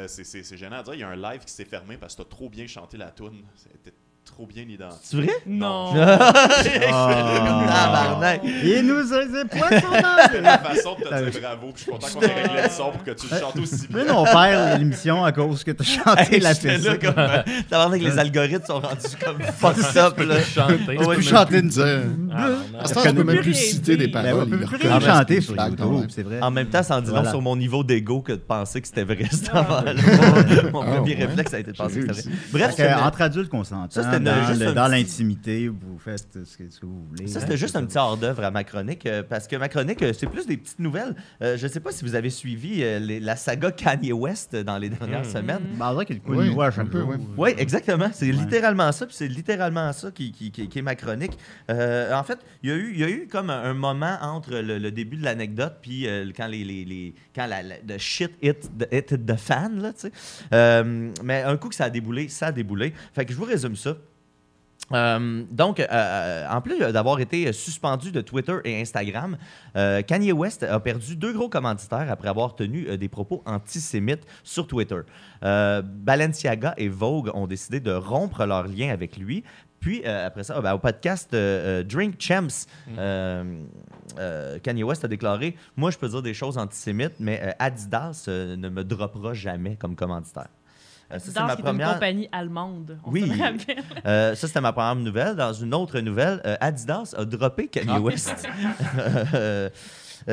C'est gênant à dire. Il y a un live qui s'est fermé parce que t'as trop bien chanté la toune. C'était trop bien identifié. C'est vrai? Non. Tabarnak. Il nous a des poissons C'est la façon de te dire bravo. Puis je suis content qu'on ait réglé le son pour que tu le chantes aussi bien. Là, on perd l'émission à cause que tu as chanté la J'étais fessée. là comme. Tabarnak, les algorithmes sont rendus comme fucked up, là. chanter. Ouais, Tu je peux chanter plus dire. Ah, À ce temps, tu peux même plus plus rien citer des dire. Ben, paroles. on peut il plus reconnaît rien chanter ce sur qu'il fait, YouTube, c'est vrai. En même temps, ça en dit long Voilà. sur mon niveau d'ego que de penser que c'était vrai, cette Ah. affaire-là. Mon Ah, premier ouais. réflexe a été de penser que c'était J'ai vrai. Bref, Fait que, entre adultes consentants, Ça, c'était juste un dans petit- l'intimité, vous faites ce que vous voulez. ça, hein, c'était juste c'est un ça. petit hors-d'œuvre à ma chronique, parce que ma chronique, c'est plus des petites nouvelles. Je ne sais pas si vous avez suivi la saga Kanye West dans les dernières semaines. Ben, on dirait qu'il y a de quoi Oui, de nouveau à un chaque peu, jour. oui. Oui, exactement. C'est littéralement ça, puis c'est littéralement ça qui est ma chronique. En fait, il y a eu comme un moment entre le début de l'anecdote puis quand quand the shit hit the fan, là, tu sais. Mais un coup que ça a déboulé, ça a déboulé. Fait que je vous résume ça. Donc, en plus d'avoir été suspendu de Twitter et Instagram, Kanye West a perdu 2 gros commanditaires après avoir tenu des propos antisémites sur Twitter. Balenciaga et Vogue ont décidé de rompre leur lien avec lui. Puis, après ça, au podcast Drink Champs, Kanye West a déclaré « Moi, je peux dire des choses antisémites, mais Adidas ne me droppera jamais comme commanditaire. » Ça, c'est ma première... une compagnie allemande. On oui, se rappelle. Ça, c'était ma première nouvelle. Dans une autre nouvelle, Adidas a droppé Kanye West.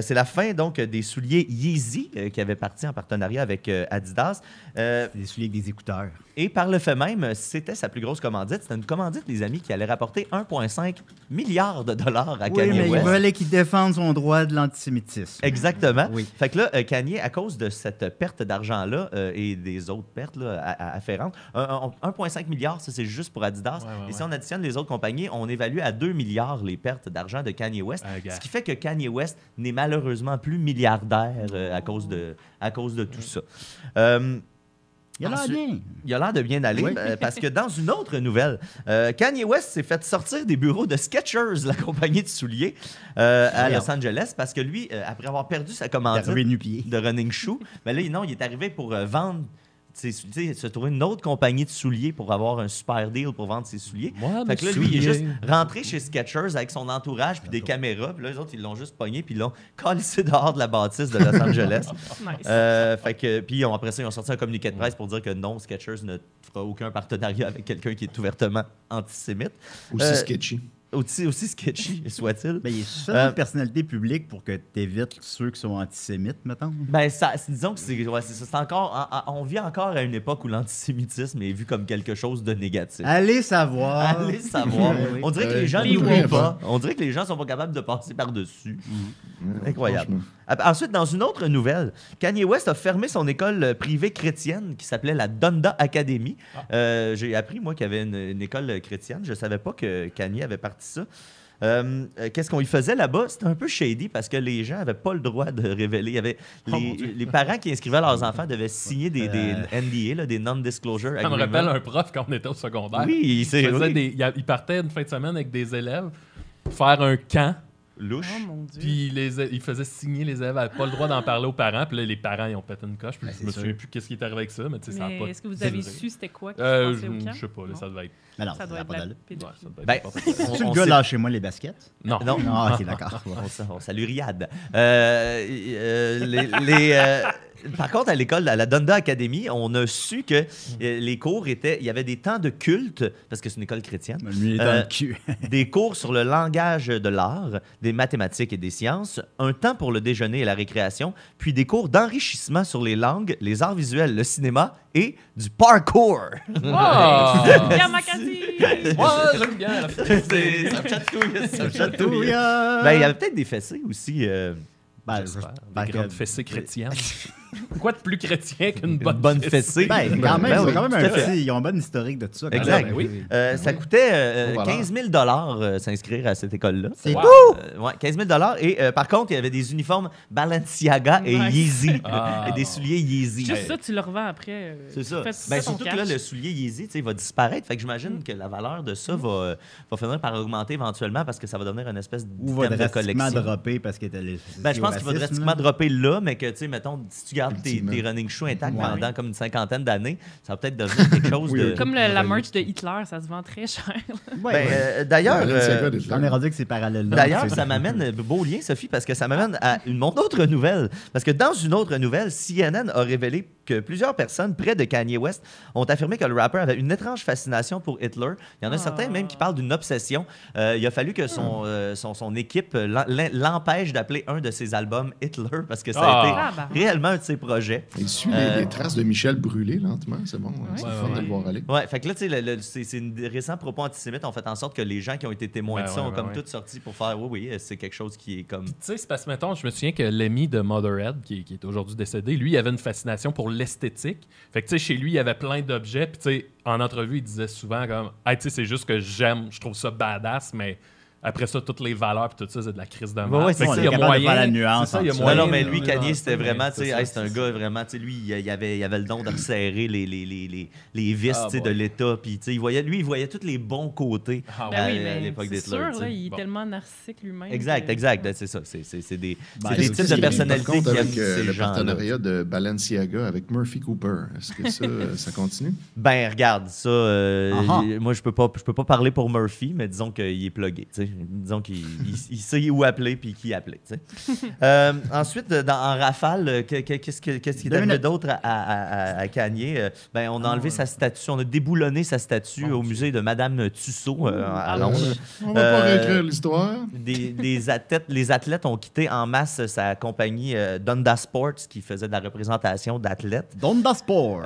C'est la fin donc des souliers Yeezy qui avaient parti en partenariat avec Adidas. Des souliers avec des écouteurs. Et par le fait même, c'était sa plus grosse commandite. C'était une commandite, les amis, qui allait rapporter 1,5 milliard de dollars à Kanye mais West. il fallait qu'il défende son droit de l'antisémitisme. Exactement. Oui. Fait que là, Kanye, à cause de cette perte d'argent-là et des autres pertes là, afférentes, 1,5 milliard, ça c'est juste pour Adidas. Et si on additionne les autres compagnies, on évalue à 2 milliards les pertes d'argent de Kanye West. Ce qui fait que Kanye West n'est malheureusement plus milliardaire à cause de tout ça. Il a l'air bien. Il a l'air de bien aller parce que dans une autre nouvelle, Kanye West s'est fait sortir des bureaux de Skechers, la compagnie de souliers, à Los Angeles parce que lui, après avoir perdu sa commandite de running shoe, mais là, non, il est arrivé pour vendre... se trouver une autre compagnie de souliers pour avoir un super deal pour vendre ses souliers. Fait que là, lui, il est juste rentré chez Skechers avec son entourage puis des caméras. Puis là, les autres, ils l'ont juste pogné puis ils l'ont calissé dehors de la bâtisse de Los Angeles. Fait que, puis après ça, ils ont sorti un communiqué de presse pour dire que non, Skechers ne fera aucun partenariat avec quelqu'un qui est ouvertement antisémite. Aussi sketchy. Aussi sketchy, soit-il. Ben, il est suffisamment une personnalité publique pour que tu évites ceux qui sont antisémites, mettons. Ben, disons que c'est encore... On vit encore à une époque où l'antisémitisme est vu comme quelque chose de négatif. Allez savoir. Allez savoir. On dirait que les gens n'oublient pas. On dirait que les gens sont pas capables de passer par-dessus. Incroyable. Ensuite, dans une autre nouvelle, Kanye West a fermé son école privée chrétienne qui s'appelait la Donda Academy. J'ai appris, moi, qu'il y avait une école chrétienne. Je savais pas que Kanye avait parti ça. Qu'est-ce qu'on y faisait là-bas? C'était un peu shady parce que les gens n'avaient pas le droit de révéler. Il y avait les parents qui inscrivaient leurs enfants devaient signer des NDA, là, des non-disclosure agreements. Ça me rappelle un prof quand on était au secondaire. Oui, il partait une fin de semaine avec des élèves pour faire un camp. Louche. Oh, mon Dieu. Puis il faisait signer les élèves, n'avaient pas le droit d'en parler aux parents. Puis là, les parents, ils ont pété une coche. Puis je me souviens plus qu'est-ce qui est arrivé avec ça. Mais tu sais, ça a pas. Est-ce que vous avez su c'était quoi qui se passait au camp? Je sais pas, là, ça devait être. Mais non, Ça doit être la pédophilie. C'est le gars, lâchez-moi les baskets? Non. Non, ok, d'accord. On salue Riyad. Par contre, à l'école, à la Donda Academy, on a su que les cours étaient... Il y avait des temps de culte, parce que c'est une école chrétienne. Lui, il est dans le cul. Des cours sur le langage de l'art, des mathématiques et des sciences, un temps pour le déjeuner et la récréation, puis des cours d'enrichissement sur les langues, les arts visuels, le cinéma et du parkour. Yamakasi! J'aime bien. Ça me chatouille. Ça me chatouille. Ben, il y avait peut-être des fessées aussi. Des grandes fessées chrétiennes. Quoi de plus chrétien qu'une bonne fessée? Ben, quand même, oui, c'est quand même tout à fait. ils ont une bonne historique de tout ça. Exact. Oui. Ça coûtait 15 000 s'inscrire à cette école-là. C'est tout! Ouais, 15 000 et par contre, il y avait des uniformes Balenciaga et Yeezy. Et des souliers Yeezy. Juste ça, tu le revends après. C'est ça. Ben, surtout que là, le soulier Yeezy va disparaître. Fait que j'imagine que la valeur de ça va finir par augmenter éventuellement parce que ça va devenir une espèce d'item de collection. dropper parce que je pense qu'il va drastiquement dropper là, mais que, tu sais, mettons, si tu gardes tes running shoes intacts pendant comme une cinquantaine d'années, ça va peut-être devenir quelque chose de... Comme la merch de Hitler, ça se vend très cher. D'ailleurs... on est rendu que c'est parallèle. D'ailleurs, ça m'amène, beau lien, Sophie, parce que ça m'amène à mon autre nouvelle. Parce que dans une autre nouvelle, CNN a révélé que plusieurs personnes près de Kanye West ont affirmé que le rappeur avait une étrange fascination pour Hitler. Il y en a certains même qui parlent d'une obsession. Il a fallu que son équipe l'empêche d'appeler un de ses albums Hitler parce que ça a été réellement un de ses projets. Il suit les traces de Michel brûlé lentement, c'est bon. C'est fun de le voir aller. Ouais, fait que là, tu sais, c'est des récents propos antisémites ont fait en sorte que les gens qui ont été témoins de ça ont comme tous sorti pour faire oui, c'est quelque chose qui est comme... Tu sais, c'est parce que, mettons, je me souviens que Lemmy de Motörhead, qui est aujourd'hui décédé, lui, il avait une fascination pour l'esthétique. Fait que, tu sais, chez lui, il y avait plein d'objets. Puis, tu sais, en entrevue, il disait souvent comme, hey, tu sais, c'est juste que j'aime, je trouve ça badass, mais Après ça, toutes les valeurs et tout ça, c'est de la crise de Ouais, merde. ouais, Fait que c'est il y a capable de moyen. faire la nuance C'est ça, il y a entre ça. moyen Non, mais de- lui, Kanye, de- c'était vraiment, tu sais, c'est c'est un ça. gars vraiment, tu sais, lui, il avait le don de resserrer les vis, Ah, tu sais, de boy. l'État. Puis, tu sais, il voyait tous les bons côtés Ah, Ben à, oui, à mais l'époque c'est d'Hitler. sûr, tu là, sais. il est Bon. tellement narcissique lui-même. Exact, que- exact. C'est ça. C'est des Ben, types Qu'est-ce de qu'il y a, personnalités par contre, qui aiment avec ces le gens-là. partenariat de Balenciaga avec Murphy Cooper. Est-ce que ça continue? Ben, regarde, ça, Ah-ha. moi, je peux pas parler pour Murphy, mais disons qu'il est plugué, tu sais. Disons qu'il il sait où appeler puis qui appeler, tu sais. Ensuite, en rafale, qu'est-ce qui est Deux arrivé minutes. d'autre à Kanye? Ben, on a enlevé sa statue, on a déboulonné sa statue au musée de Madame Tussaud à Londres. On va pas réécrire l'histoire. Les athlètes ont quitté en masse sa compagnie Donda Sports, qui faisait de la représentation d'athlètes. Donda Sport.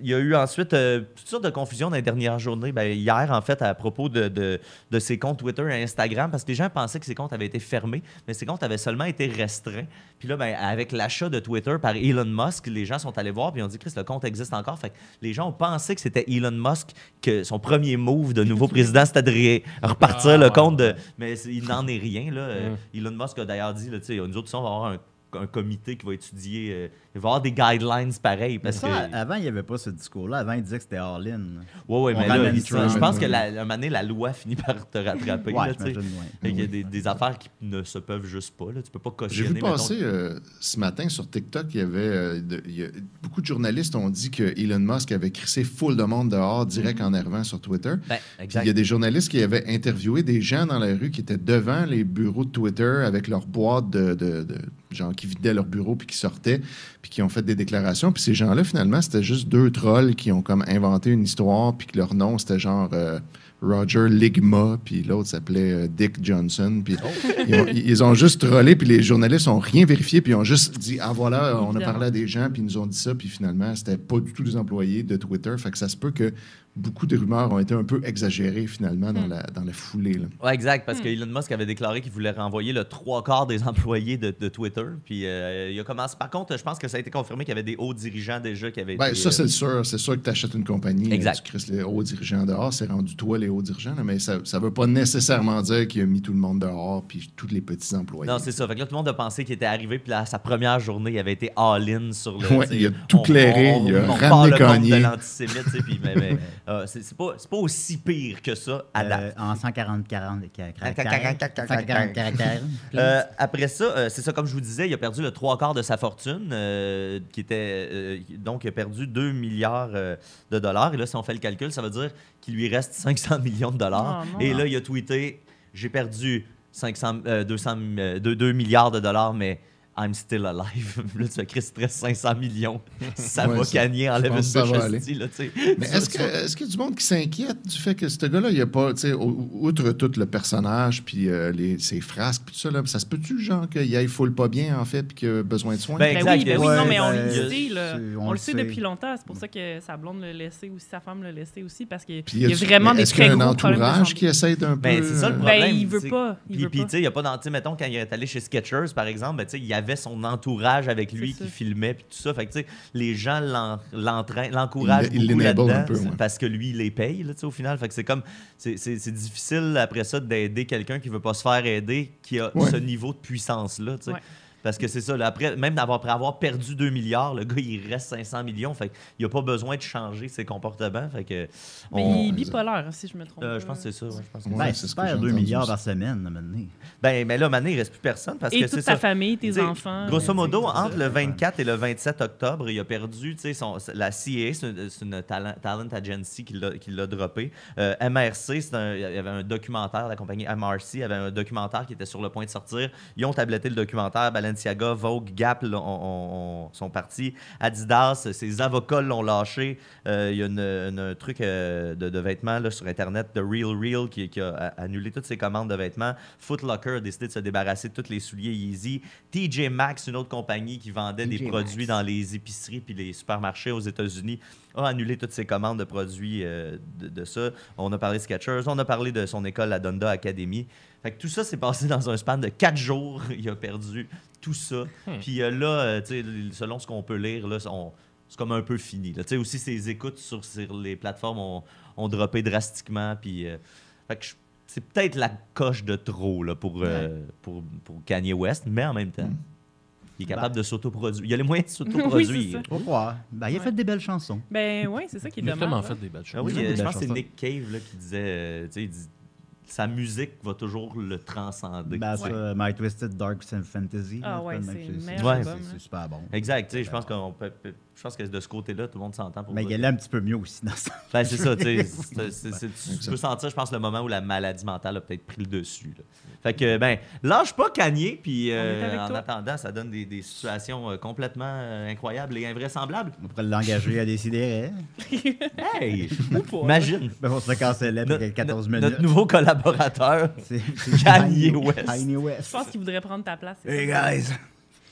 Il y a eu ensuite toutes sortes de confusions dans les dernières journées. Ben, hier, en fait, à propos de ses comptes Twitter et Instagram, parce que les gens pensaient que ses comptes avaient été fermés, mais ses comptes avaient seulement été restreints. Puis là, ben, avec l'achat de Twitter par Elon Musk, les gens sont allés voir puis ils ont dit Chris, le compte existe encore. Fait que les gens ont pensé que c'était Elon Musk, que son premier move de nouveau président, c'était de repartir le compte. Mais il n'en est rien. Là. Elon Musk a d'ailleurs dit là, nous autres, on va avoir un comité qui va étudier. Il va y avoir des guidelines pareils. Parce ça, que... avant, il n'y avait pas ce discours-là. Avant, il disait que c'était all-in. Oui, On mais là, ramène je ça. pense que un moment donné, la loi finit par te rattraper. Ouais, là, tu sais. j'imagine, ouais. Fait qu'il y a des affaires qui ne se peuvent juste pas. Là. Tu peux pas J'ai cautionner. vu mettons, passer ce matin sur TikTok, il y avait beaucoup de journalistes ont dit que Elon Musk avait crissé full de monde dehors direct en arrivant sur Twitter. Ben, Puis exact. il y a des journalistes qui avaient interviewé des gens dans la rue qui étaient devant les bureaux de Twitter avec leurs boîtes de gens qui vidaient leur bureau puis qui sortaient puis qui ont fait des déclarations. Puis ces gens-là, finalement, c'était juste deux trolls qui ont comme inventé une histoire puis que leur nom, c'était genre Roger Ligma, puis l'autre s'appelait Dick Johnson. Puis ils ont juste trollé, puis les journalistes n'ont rien vérifié, puis ils ont juste dit « Ah voilà, on a parlé à des gens, puis ils nous ont dit ça. » Puis finalement, c'était pas du tout des employés de Twitter. Fait que ça se peut que beaucoup de rumeurs ont été un peu exagérées, finalement, dans la foulée. Là. Ouais, exact, parce que Elon Musk avait déclaré qu'il voulait renvoyer le 3/4 des employés de Twitter. Puis il a commencé. Par contre, je pense que ça a été confirmé qu'il y avait des hauts dirigeants déjà qui avaient Ben, été. ça, c'est sûr. C'est sûr que tu achètes une compagnie, Exact. tu crisses les hauts dirigeants dehors, c'est rendu toi les hauts dirigeants, là, mais ça ne veut pas nécessairement dire qu'il a mis tout le monde dehors puis tous les petits employés. Non, c'est ça. Fait que là, tout le monde a pensé qu'il était arrivé, puis là, sa première journée, il avait été all-in sur le. Ouais, tu sais, il a tout clairé, il a on ramené part le compte Kanye. de l'antisémite, tu sais, puis mais, c'est pas aussi pire que ça à date. En 140 caractères. Après ça, c'est ça, comme je vous disais, il a perdu le 3/4 de sa fortune, qui était. Donc, il a perdu 2 milliards de dollars. Et là, si on fait le calcul, ça veut dire qu'il lui reste 500 millions de dollars. Oh, non. Et là, il a tweeté j'ai perdu 2 milliards de dollars, mais I'm still alive. Là, tu fais Chris, stress 500 millions. Ça Ouais, va ça- Kanye, enlève je une pense que ça bûche va aller. esti, là, tu sais. Mais est-ce qu'il y a du monde qui s'inquiète du fait que ce gars-là, il a pas, tu sais, outre tout le personnage, puis ses frasques, puis tout ça, là, ça se peut-tu, genre, qu'il aille full pas bien, en fait, puis qu'il a besoin de soins? Ben, Ben exact. oui, ben oui, Ouais, non, mais on ben, le sait, là. on On le le sait sait. depuis longtemps. C'est pour ça que sa blonde l'a laissé aussi, sa femme l'a laissé aussi, parce qu'il Puis y a vraiment des est-ce qu'il y très a un gros problèmes de entourage santé. qui essaie d'un peu... Ben, c'est ça le Ben, problème. il veut tu sais. pas. Il veut Puis, pas. tu sais, il n'y a pas tu sais, mettons, quand il est allé chez Skechers, par exemple, ben, tu sais, il y avait son entourage avec lui C'est qui ça. filmait, puis tout ça. Fait que, tu sais, les gens l'encouragent Il beaucoup l'enable là-dedans un peu, ouais. parce que lui, il les paye, là, tu sais, au final. Fait que c'est comme, c'est difficile après ça d'aider quelqu'un qui veut pas se faire aider, qui a Ouais. ce niveau de puissance-là, tu sais. Ouais. Parce que c'est ça, là, après, même après avoir perdu 2 milliards, le gars, il reste 500 millions. Fait qu'il n'a pas besoin de changer ses comportements. Fait que, Mais on- il est bipolaire, si je me trompe. je pense que c'est ça. Ouais, je pense que Ouais, Ben, c'est c'est ce que j'ai 2 entendu milliards aussi. par semaine, à un moment donné. Ben, mais là, maintenant, il ne reste plus personne parce Et que toute c'est ta ça. famille, tes T'sais, enfants. Grosso modo, c'est entre ça. le 24 et le 27 octobre, il a perdu, tu sais, la CA, c'est une talent agency qui l'a droppé. MRC, il y avait un documentaire, la compagnie MRC, il y avait un documentaire qui était sur le point de sortir. Ils ont tabletté le documentaire. Balenciaga, Vogue, Gap là, sont partis. Adidas, ses avocats l'ont lâché. Il y a un truc de vêtements là, sur Internet, de Real qui a annulé toutes ses commandes de vêtements. Foot Locker a décidé de se débarrasser de tous les souliers Yeezy. TJ Maxx, une autre compagnie qui vendait des TJ produits Maxx. dans les épiceries puis les supermarchés aux États-Unis, a annulé toutes ses commandes de produits de ça. On a parlé de Skechers, on a parlé de son école, la Donda Academy. Fait que tout ça s'est passé dans un span de 4 jours. Il a perdu tout ça. Puis là, tu sais, selon ce qu'on peut lire, là, c'est comme un peu fini. Là. Tu sais, aussi, ses écoutes sur les plateformes ont droppé drastiquement. Puis, fait que c'est peut-être la coche de trop là, pour Kanye West, mais en même temps, il est capable de s'autoproduire. Il a les moyens de s'autoproduire. Oui, c'est ça. Faut croire. Ben, il a fait des belles chansons. Ben oui, c'est ça qui est Il a dommage. tellement hein. fait des belles Ah choses. oui, Il a fait des je pense belles que c'est chansons. Nick Cave là, qui disait, tu sais, il dit, sa musique va toujours le transcender. Ben, tu sais. ça, My Twisted Dark Fantasy. Ah là, ouais, même c'est que le c'est- meilleur Ouais. album. c'est là. super bon. Exact, tu sais, je pense que de ce côté-là, tout le monde s'entend pour Mais dire il allait un petit peu mieux aussi dans ça. Ben, c'est ça, tu sais. Tu peux sentir, je pense, le moment où la maladie mentale a peut-être pris le dessus. Là. Fait que, ben, lâche pas Kanye, puis est avec en toi. attendant, ça donne des situations complètement incroyables et invraisemblables. On pourrait l'engager à décider. Hey! Imagine! Ben, on se le cancellait après 14 minutes. Notre nouveau collaborateur, C'est Kanye West. Kanye Je West. pense qu'il voudrait prendre ta place. c'est Hey, ça. guys!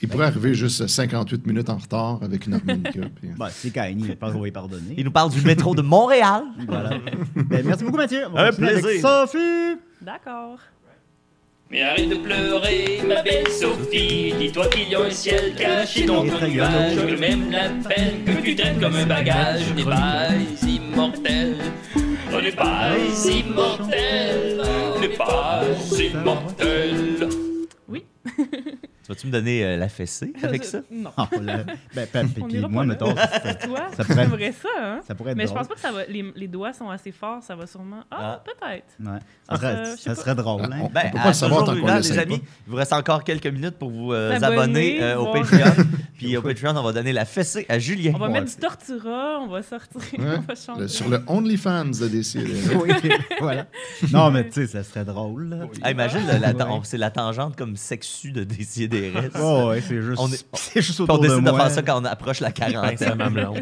Il pourrait arriver juste 58 minutes en retard avec une harmonica. Puis... Ben, c'est Kanye, je pense qu'on va y pardonner. Il nous parle du métro de Montréal. Voilà. Ben, merci beaucoup, Mathieu. On va Un continuer avec plaisir. Sophie! D'accord. Mais arrête de pleurer, ma belle Sophie. Dis-toi qu'il y a un ciel caché dans ton nuage. Que même la peine que tu traînes comme un bagage n'est pas immortel. On n'est pas immortel. On n'est pas immortel. Oui. Tu vas-tu me donner la fessée avec ça? Non. Oh, ben, On puis ira moi, pas là. mettons, Toi, ça pourrait- j'aimerais ça, hein? ça pourrait être Mais je drôle. pense pas que ça va. Les doigts sont assez forts, ça va sûrement. Ah, peut-être. Ouais. Ça serait- je sais Ça pas. serait drôle, hein? Ben, peut pas le savoir tant qu'on toujours, l'essaie les amis, pas. il vous reste encore quelques minutes pour vous S'abonner, abonner au voir. Patreon. Puis au Patreon, on va donner la fessée à Julien. On va Ouais. mettre du Tortura, on va sortir, Ouais. on va changer. Sur le OnlyFans de Décider. Oui, voilà. Non, mais tu sais, ça serait drôle, là. Hey, imagine, c'est la tangente comme sexu de Décideret. Oh, ouais, c'est juste, On est- c'est juste Puis autour on décide de moi. faire ça quand on approche la Ben, quarantaine. c'est mamelon.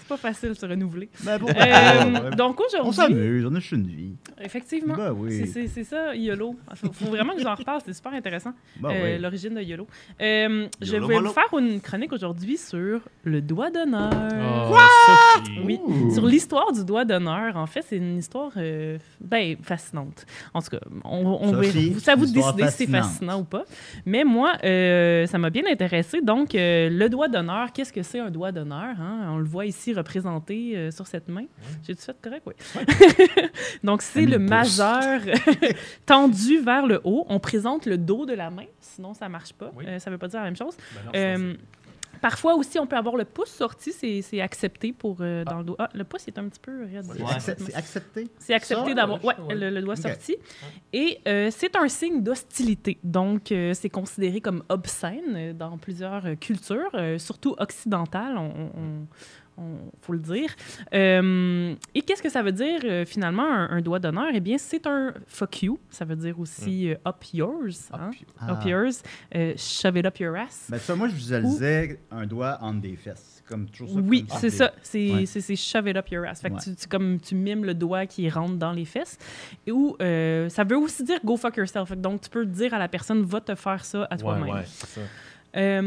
C'est pas facile de se renouveler. Ben, bon, Donc on aujourd'hui, s'amuse, on a juste une vie. effectivement, Ben oui. c'est ça, YOLO. Il faut vraiment que j'en reparle, c'est super intéressant, Ben oui. l'origine de YOLO. Je YOLO vais mollo. vous faire une chronique aujourd'hui sur le doigt d'honneur. Oh, Sophie. Oui, sur l'histoire du doigt d'honneur. En fait, c'est une histoire fascinante. En tout cas, on Sophie, verra. C'est à vous de histoire décider si c'est fascinante. fascinant ou pas. Mais moi, ça m'a bien intéressé. Donc, le doigt d'honneur, qu'est-ce que c'est un doigt d'honneur? Hein? On le voit ici représenté sur cette main. J'ai tout fait correct? Oui. Donc, c'est le majeur tendu vers le haut. On présente le dos de la main, sinon ça ne marche pas. Oui. Ça ne veut pas dire la même chose. Ben non, Parfois aussi, on peut avoir le pouce sorti, c'est accepté pour dans le dos. Ah, le pouce est un petit peu raide. Ouais. C'est accepté? C'est accepté Ça, d'avoir ouais. le doigt Ok. sorti. Et c'est un signe d'hostilité. Donc, c'est considéré comme obscène dans plusieurs cultures, surtout occidentales, faut le dire. Et qu'est-ce que ça veut dire, finalement, un doigt d'honneur? Eh bien, c'est un fuck you. Ça veut dire aussi up yours. Hein? Up yours. Shove it up your ass. Ben ça, moi, je visualisais un doigt entre des fesses. Comme toujours ça. Oui, comme c'est ça. C'est Ouais. c'est shove it up your ass. Fait que Ouais. comme tu mimes le doigt qui rentre dans les fesses. Ou ça veut aussi dire go fuck yourself. Fait que donc, tu peux dire à la personne, va te faire ça à toi-même. Ouais, c'est ça.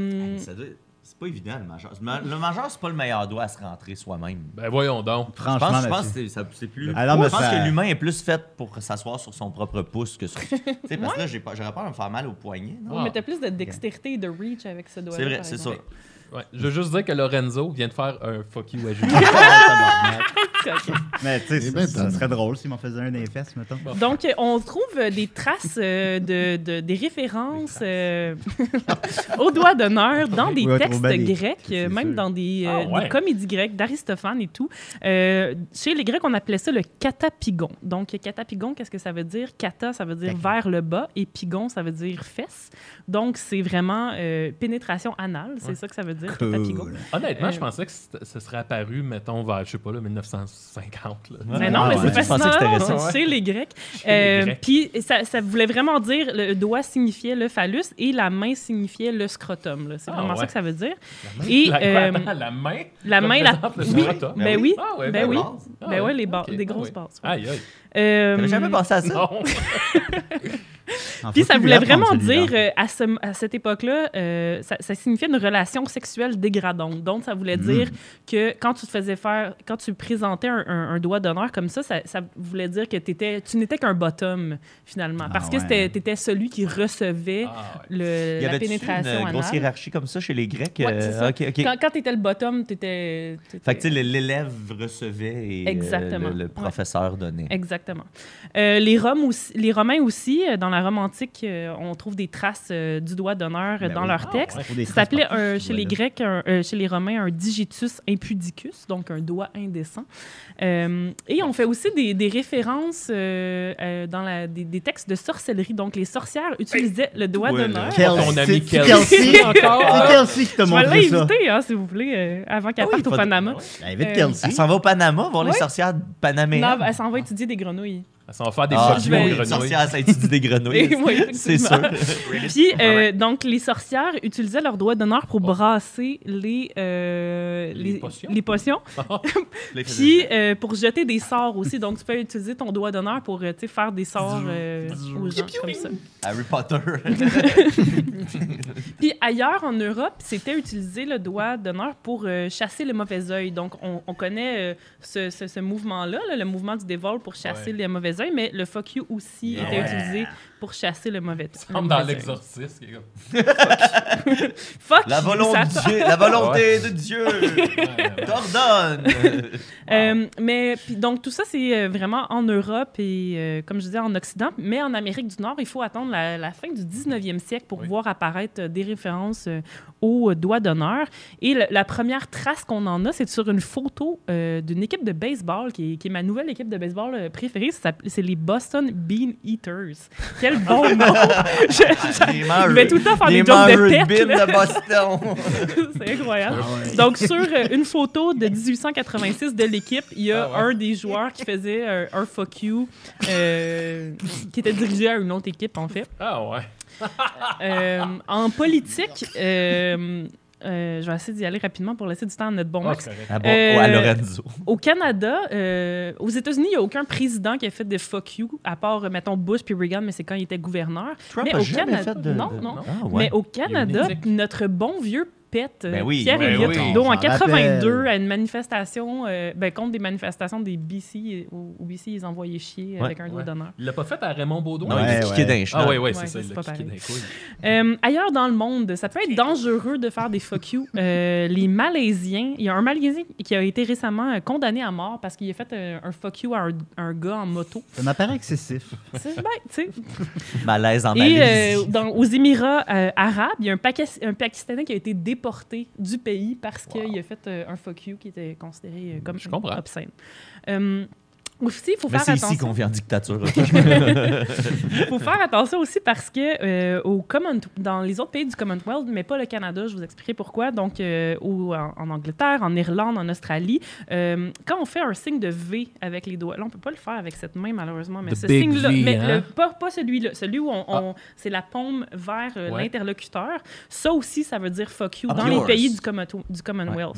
C'est pas évident, le majeur. Le majeur, c'est pas le meilleur doigt à se rentrer soi-même. Ben voyons donc. Franchement, Je pense Mathieu. que c'est plus. Ah non, mais je pense ça- que l'humain est plus fait pour s'asseoir sur son propre pouce que sur. Tu sais, parce que là, j'aurais peur de me faire mal au poignet. non? Oui, mais t'as plus de dextérité et de reach avec ce doigt-là. C'est vrai, par c'est ça. exemple. Ouais. Je veux juste dire que Lorenzo vient de faire un fuck you à Julien. Mais tu sais, Eh ben, ça t'as- serait drôle s'il m'en faisait un des fesses, mettons. Donc, on trouve des traces, des références au doigt d'honneur dans des Oui, on textes trouve bien des- grecs, c'est même sûr. dans des ouais. comédies grecques d'Aristophane et tout. Chez les Grecs, on appelait ça le catapigon. Donc, catapigon, qu'est-ce que ça veut dire? Kata, ça veut dire vers le bas, et pigon, ça veut dire fesse. Donc, c'est vraiment pénétration anale, c'est ça que ça veut dire, catapigon. Cool. Honnêtement, je pensais que ce serait apparu, mettons, vers, je sais pas, là, 1950. Là. Mais non, Ah, mais ouais. c'est Je pensais que c'était fascinant récent. chez les Grecs. les Grecs. Puis ça voulait vraiment dire, le doigt signifiait le phallus et la main signifiait le scrotum. là. C'est vraiment ça ouais. que ça veut dire. Et La main? la main, représente le oui, scrotum. ben oui, Ah ouais, ben oui, base. Ah ben ouais. ouais, les Ok. des grosses Ah oui. bases. ouais. Aïe, aïe. J'avais jamais pensé à ça. Non. Puis ça voulait vraiment dire, à cette époque-là, ça signifiait une relation sexuelle dégradante. Donc, ça voulait dire que quand tu présentais un doigt d'honneur comme ça voulait dire que tu n'étais qu'un bottom, finalement. Parce que tu étais celui qui recevait la pénétration anale. Une grosse hiérarchie comme ça chez les Grecs? C'est ça. Okay. Quand tu étais le bottom, tu étais... Fait que l'élève recevait et le professeur donnait. Exactement. Les Romains aussi, dans la Rome antique, on trouve des traces du doigt d'honneur dans leurs textes. Ça s'appelait chez les Grecs, chez les Romains, un digitus impudicus, donc un doigt indécent. Et on fait aussi des références dans des textes de sorcellerie. Donc, les sorcières utilisaient le doigt d'honneur. Ton ami Kelsey encore. C'est Kelsey qui t'a montré ça. Je vais l'inviter, s'il vous plaît, avant qu'elle parte au Panama. Invite Kelsey. Elle s'en va au Panama voir les sorcières panaméennes. Non, elle s'en va étudier des grenouilles. Ça va faire des fuck you aux grenouilles. Sorcières, ça étudie des grenouilles. Oui, c'est sûr. Puis, donc, les sorcières utilisaient leur doigt d'honneur pour brasser les potions. Puis, pour jeter des sorts aussi. Donc, tu peux utiliser ton doigt d'honneur pour faire des sorts aux gens comme ça. Harry Potter. Puis, ailleurs en Europe, c'était utiliser le doigt d'honneur pour chasser le mauvais œil. Donc, on connaît ce mouvement-là, le mouvement du dévol pour chasser les mauvais œil, mais le fuck you aussi était utilisé pour chasser le mauvais œil. Comme dans l'exorcisme. Fuck la volonté de Dieu t'ordonne. Mais puis, donc tout ça, c'est vraiment en Europe et, comme je disais, en Occident. Mais en Amérique du Nord, il faut attendre la fin du 19e siècle pour voir apparaître des références au doigt d'honneur. Et la première trace qu'on en a, c'est sur une photo d'une équipe de baseball qui est ma nouvelle équipe de baseball préférée. C'est les Boston Bean Eaters. Quel bon nom! Je vais tout le temps faire des jokes de pète. De Boston. C'est incroyable. Donc, sur une photo de 1886 de l'équipe, il y a un des joueurs qui faisait un fuck you qui était dirigé à une autre équipe, en fait. Ah ouais. En politique... je vais essayer d'y aller rapidement pour laisser du temps à notre bon Max. À Lorenzo. Au Canada, aux États-Unis, il n'y a aucun président qui a fait des fuck you, à part, mettons, Bush puis Reagan, mais c'est quand il était gouverneur. Trump mais a jamais fait de... Non. Ah, ouais. Mais au Canada, notre bon vieux pète, Pierre Elliott Trudeau, en 82, à une manifestation, contre des manifestations des BC. Au BC, ils envoyaient chier avec un doigt d'honneur. Il l'a pas fait à Raymond Baudouin? Non, il a kické d'un chat. Ah oui, c'est ça, il a kické d'un couille. Ailleurs dans le monde, ça peut être dangereux de faire des fuck you. Les Malaisiens, il y a un Malaisien qui a été récemment condamné à mort parce qu'il a fait un fuck you à un gars en moto. Ça m'apparaît excessif. C'est bien, tu sais. Malaise en Malaisie. Et aux Émirats arabes, il y a un Pakistanais qui a été déporté du pays parce qu'il a fait un fuck you qui était considéré comme obscène. Aussi, il faut faire attention. C'est ici qu'on vient en dictature. Il faut faire attention aussi parce que dans les autres pays du Commonwealth, mais pas le Canada, je vous expliquerai pourquoi. Donc, en Angleterre, en Irlande, en Australie, quand on fait un signe de V avec les doigts, là, on peut pas le faire avec cette main malheureusement, mais ce signe-là, mais pas celui-là, celui où c'est la paume vers l'interlocuteur. Ça aussi, ça veut dire fuck you dans les pays du Commonwealth.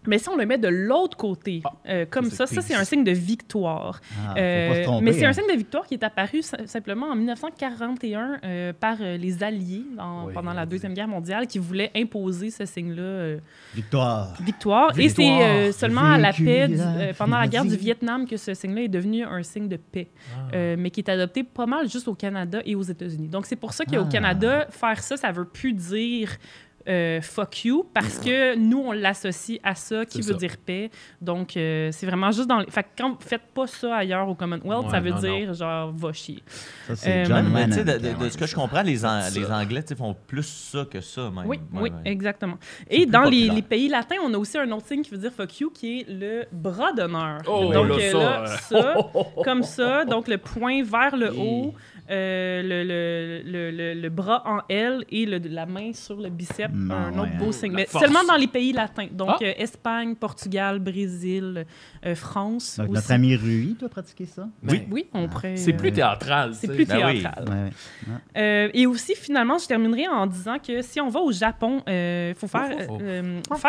Mais si on le met de l'autre côté, comme ça c'est un signe de victoire. Faut pas se tromper, mais c'est un signe de victoire qui est apparu simplement en 1941 par les Alliés pendant la Deuxième Guerre mondiale qui voulaient imposer ce signe-là. Victoire. Et c'est seulement à la paix, pendant la guerre du Vietnam, que ce signe-là est devenu un signe de paix, mais qui est adopté pas mal juste au Canada et aux États-Unis. Donc c'est pour ça qu'au Canada, faire ça veut plus dire... fuck you, parce que nous, on l'associe à ça, qui veut dire paix. Donc, c'est vraiment juste dans... Fait que quand vous faites pas ça ailleurs au Commonwealth, ça veut dire, genre, va chier. Ça, c'est John Lennon. De ce que je comprends, les Anglais font plus ça que ça, même. Oui, exactement. Et dans les pays latins, on a aussi un autre signe qui veut dire fuck you, qui est le bras d'honneur. Donc, ça, comme ça, donc le poing vers le haut, le bras en L et la main sur le biceps, un autre beau signe. Mais seulement dans les pays latins. Donc, Espagne, Portugal, Brésil, France. Donc, aussi. notre ami Rui doit pratiquer ça? Oui, on pourrait... C'est plus théâtral. C'est plus théâtral. Et aussi, finalement, je terminerai en disant que si on va au Japon, il faut faire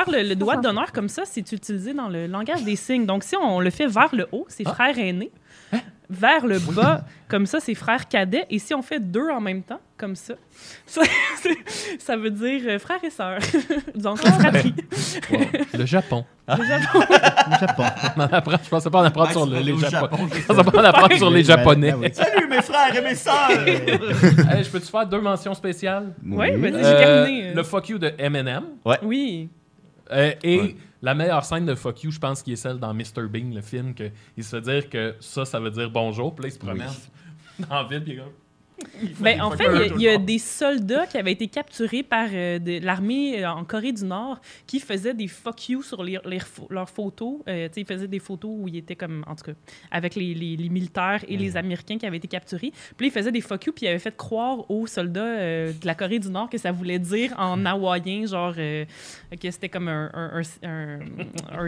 le doigt d'honneur comme ça, c'est utilisé dans le langage des signes. Donc, si on le fait vers le haut, c'est frère aîné. vers le bas, comme ça, c'est frère cadet. Et si on fait 2 en même temps, comme ça, ça veut dire frère et sœur. Donc, la fratrie. Wow. Le Japon. Le Japon. Le Japon. Je pensais pas en apprendre sur les au Japonais. Japon, Je pensais pas en apprendre sur les Japonais. Ben oui. Salut mes frères et mes sœurs! Hey, je peux-tu faire 2 mentions spéciales? Oui, vas-y, j'ai terminé. Le fuck you de Eminem. Oui. Et la meilleure scène de fuck you, je pense, qui est celle dans Mr. Bean, le film, qu'il se fait dire que ça veut dire bonjour. Puis là, il se promène dans la ville, puis il est comme... Ben, en fait, il y a des soldats qui avaient été capturés par l'armée en Corée du Nord qui faisaient des fuck you sur leurs photos. Ils faisaient des photos où ils étaient comme, en tout cas, avec les militaires et les Américains qui avaient été capturés. Puis là, ils faisaient des fuck you, puis ils avaient fait croire aux soldats de la Corée du Nord que ça voulait dire en hawaïen, genre que c'était comme un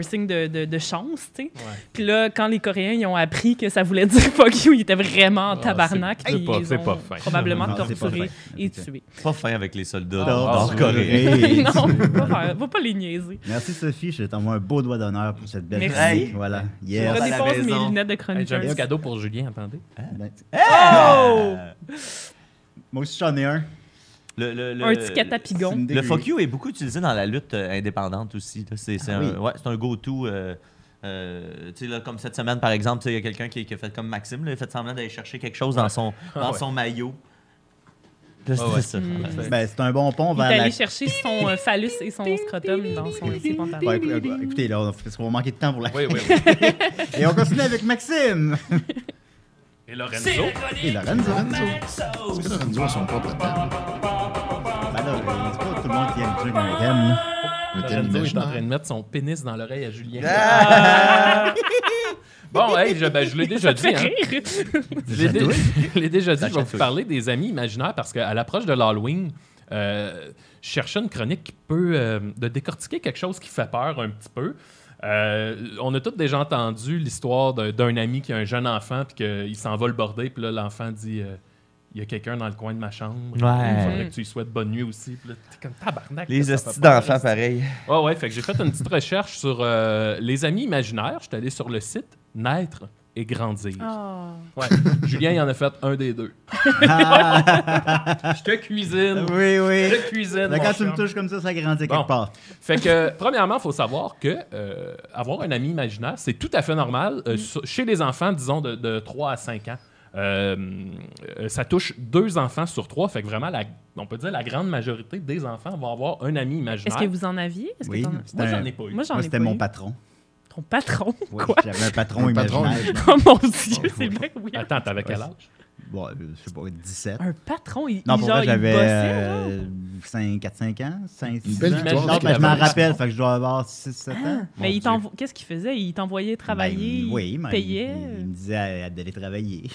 signe de chance, tu sais. Puis là, quand les Coréens ils ont appris que ça voulait dire fuck you, ils étaient vraiment en tabarnak. C'est pas fin. Probablement Non, c'est pas torturés fin. et tués. Pas fin avec les soldats Nord nord-coréens. Non, faut pas les niaiser. Merci Sophie, je t'envoie un beau doigt d'honneur pour cette belle Merci. chronique. Voilà. Je Yes. à la redépose mes maison. lunettes de Hey, chronique. j'ai un petit cadeau pour Julien, attendez. Ben, Oh! moi aussi j'en ai un. Un petit catapigon. C'est Le fuck you est beaucoup utilisé dans la lutte indépendante aussi. Là. C'est Ah oui. c'est un go-to. Tu sais, là, comme cette semaine, par exemple, il y a quelqu'un qui a fait comme Maxime, là, il a fait semblant d'aller chercher quelque chose dans son maillot. Là, c'était ça. Ben, c'est un bon pont Il est vers la... allé chercher son phallus et son scrotum dans ses pantalons. Ouais, écoutez, là, parce qu'on va manquer de temps pour la... Oui. Et on continue avec Maxime. Et Lorenzo. Et Lorenzo. Est-ce que Lorenzo a son propre thème? Ben là, c'est pas tout le monde qui aime le truc un thème, là. Un thème Lorenzo est en imaginaire? train de mettre son pénis dans l'oreille à Julien. Bon, hey, je l'ai déjà dit. Hein. Je l'ai déjà dit, je vais vous parler des amis imaginaires parce qu'à l'approche de l'Halloween, je cherchais une chronique qui peut de décortiquer quelque chose qui fait peur un petit peu. On a tous déjà entendu l'histoire d'un ami qui a un jeune enfant puis qu'il s'en va le border, puis là, l'enfant dit il y a quelqu'un dans le coin de ma chambre. Il faudrait que tu lui souhaites bonne nuit aussi. Puis là, t'es comme tabarnak. Les ça hosties fait peur, d'enfants, hostie. pareil. Ouais, fait que j'ai fait une petite recherche sur les amis imaginaires. Je suis allé sur le site Naître et Grandir. Oh. Ouais. Julien, il en a fait un des deux. Ah, Je te cuisine. oui, oui. Je te cuisine. Là, mon quand tu me chum. touches comme ça grandit Bon. quelque part. Fait que, premièrement, il faut savoir que avoir un ami imaginaire, c'est tout à fait normal. Chez les enfants, disons, de 3 à 5 ans. Ça touche 2 enfants sur 3. Fait que vraiment, on peut dire la grande majorité des enfants vont avoir un ami imaginaire. Est-ce que vous en aviez? Est-ce Oui. que t'en- Moi, j'en ai pas eu. Moi, j'en Moi, ai c'était pas mon eu. patron. Ton patron? Oui, Quoi? j'avais un patron Un patron imaginaire. Oh mon Dieu, c'est bien weird. Attends, t'avais quel âge? Bon, je sais pas, 17. Un patron, Non, pour vrai, il j'avais bossait, genre? 4-5 ans, 5, 6 belle ans. victoire. Non, ben, je m'en rappelle, fait que je dois avoir 6-7 ans. Mais qu'est-ce qu'il faisait? Il t'envoyait travailler, Ben, oui, mais payait? il me disait d'aller travailler.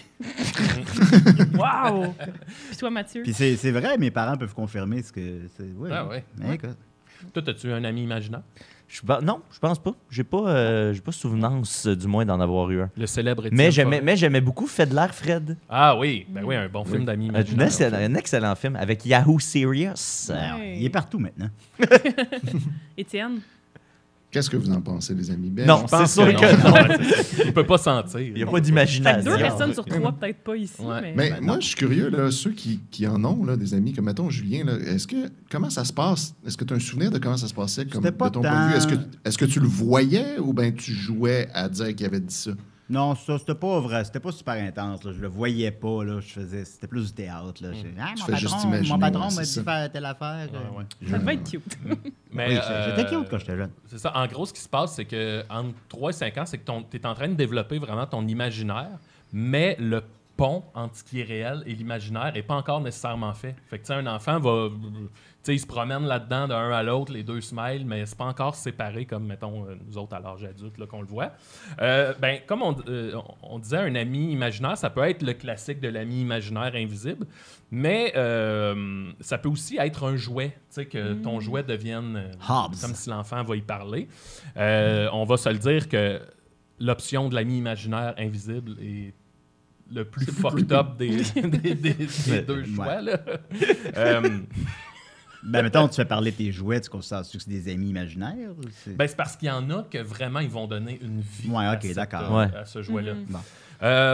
Wow! Puis toi, Mathieu? Puis c'est vrai, mes parents peuvent confirmer ce que c'est. Oui, Ah ouais. Mais écoute. Toi, as-tu un ami imaginaire? Non, je pense pas. J'ai pas souvenance, du moins, d'en avoir eu un. Le célèbre Mais Étienne Forêt. j'aimais beaucoup Fedler Fred. Ah oui, ben oui, un bon film d'amis imaginaires. Un excellent film avec Yahoo Serious. Ouais. Il est partout maintenant. Étienne? Qu'est-ce que vous en pensez, les amis? Ben, Non, Je pense c'est sûr que non. non. Ouais, c'est ça. Il peut pas sentir. Il n'y a pas Fait que d'imagination. 2 personnes sur 3, peut-être pas ici, Ouais. mais... Mais moi, je suis curieux, là, ceux qui en ont, là, des amis, comme mettons Julien, là, comment ça se passe? Est-ce que tu as un souvenir de comment ça se passait comme, C'était pas de ton point de vue? tant- Est-ce que tu le voyais ou bien tu jouais à dire qu'il avait dit ça? Non, ça, c'était pas vrai. C'était pas super intense. Là. Je le voyais pas. Là. C'était plus du théâtre. Là. Tu fais juste imaginer, mon patron ouais, m'a c'est dit ça. faire telle affaire. Ça devait être cute. Mais, Oui, j'étais cute quand j'étais jeune. C'est ça. En gros, ce qui se passe, c'est que entre 3 et 5 ans, c'est que tu es en train de développer vraiment ton imaginaire, mais le pont entre ce qui est réel et l'imaginaire n'est pas encore nécessairement fait. Fait que, tu sais, un enfant va... Tu sais, il se promène là-dedans d'un à l'autre, les deux se mêlent, mais c'est pas encore séparé comme, mettons, nous autres à l'âge adulte, là, qu'on le voit. Ben, comme on disait, un ami imaginaire, ça peut être le classique de l'ami imaginaire invisible, mais ça peut aussi être un jouet, tu sais, que ton jouet devienne Hobbs. comme si l'enfant va y parler. On va se le dire que l'option de l'ami imaginaire invisible est le plus fucked up des deux choix. Là. Ben, mettons, tu fais parler tes jouets, tu considères que c'est des amis imaginaires? Ou c'est... Ben, c'est parce qu'il y en a que vraiment, ils vont donner une vie Ouais, à, ok, d'accord. Ouais. à ce jouet-là. Bon.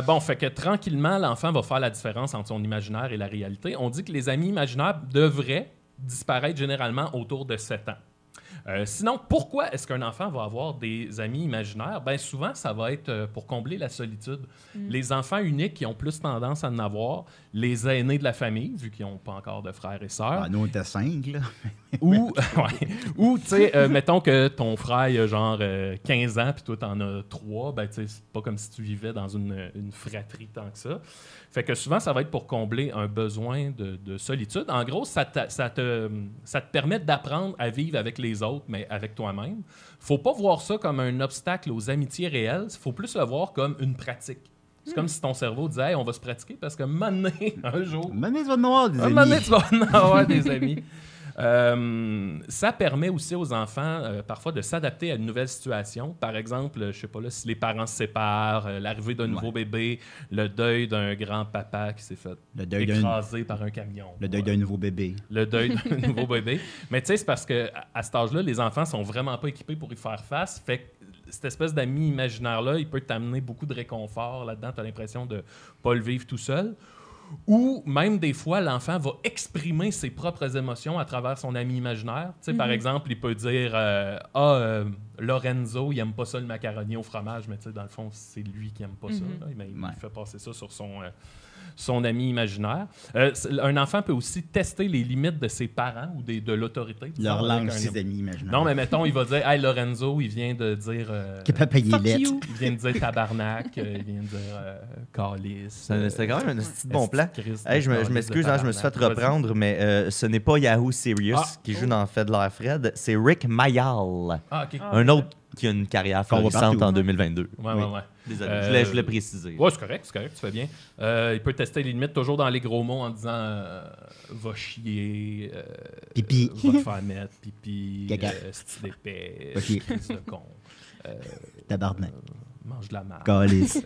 Bon, fait que tranquillement, l'enfant va faire la différence entre son imaginaire et la réalité. On dit que les amis imaginaires devraient disparaître généralement autour de 7 ans. Sinon, pourquoi est-ce qu'un enfant va avoir des amis imaginaires? Bien, souvent, ça va être pour combler la solitude. Les enfants uniques qui ont plus tendance à en avoir, les aînés de la famille, vu qu'ils n'ont pas encore de frères et sœurs. Ah, nous, on était 5, là. Ou, ou tu sais, mettons que ton frère il a genre 15 ans, puis toi, t'en as 3, ben, tu sais, c'est pas comme si tu vivais dans une fratrie tant que ça. Fait que souvent, ça va être pour combler un besoin de solitude. En gros, ça te permet d'apprendre à vivre avec les autres, mais avec toi-même. Faut pas voir ça comme un obstacle aux amitiés réelles, faut plus le voir comme une pratique. C'est comme si ton cerveau disait hey, on va se pratiquer parce que maintenant, un jour... Maintenant, tu vas en avoir des amis. Maintenant, tu vas en avoir des amis. Ça permet aussi aux enfants parfois de s'adapter à une nouvelle situation. Par exemple, je sais pas là, si les parents se séparent, l'arrivée d'un nouveau bébé, le deuil d'un grand-papa qui s'est fait écraser par un camion. Le deuil d'un nouveau bébé. Le deuil d'un nouveau bébé. Mais tu sais, c'est parce qu'à cet âge-là, les enfants sont vraiment pas équipés pour y faire face. Fait que cette espèce d'ami imaginaire-là, il peut t'amener beaucoup de réconfort là-dedans. Tu as l'impression de pas le vivre tout seul. Ou même des fois, l'enfant va exprimer ses propres émotions à travers son ami imaginaire. Tu sais, par exemple, il peut dire Lorenzo, il aime pas ça le macaroni au fromage, mais tu sais, dans le fond, c'est lui qui aime pas ça. Là. Il fait passer ça sur son ami imaginaire. Un enfant peut aussi tester les limites de ses parents ou de l'autorité. Leur langue, ses amis imaginaires. Non, mais mettons, il va dire Hey, Lorenzo, il vient de dire. Qui peut payer lettres. Il vient de dire tabarnak, il vient de dire calice. C'était quand même un petit bon plan. Hey, je m'excuse, je me suis fait reprendre, mais ce n'est pas Yahoo Serious qui joue dans Fait de l'air Fred, c'est Rick Mayall. Un autre qui a une carrière florissante en 2022. Ouais. Désolé, je voulais préciser. Ouais, c'est correct, tu fais bien. Il peut tester les limites toujours dans les gros mots en disant va chier, pipi, va te faire mettre, pipi, caca, style d'épais, okay. crise de con, tabarnak, mange de la marde. Calice.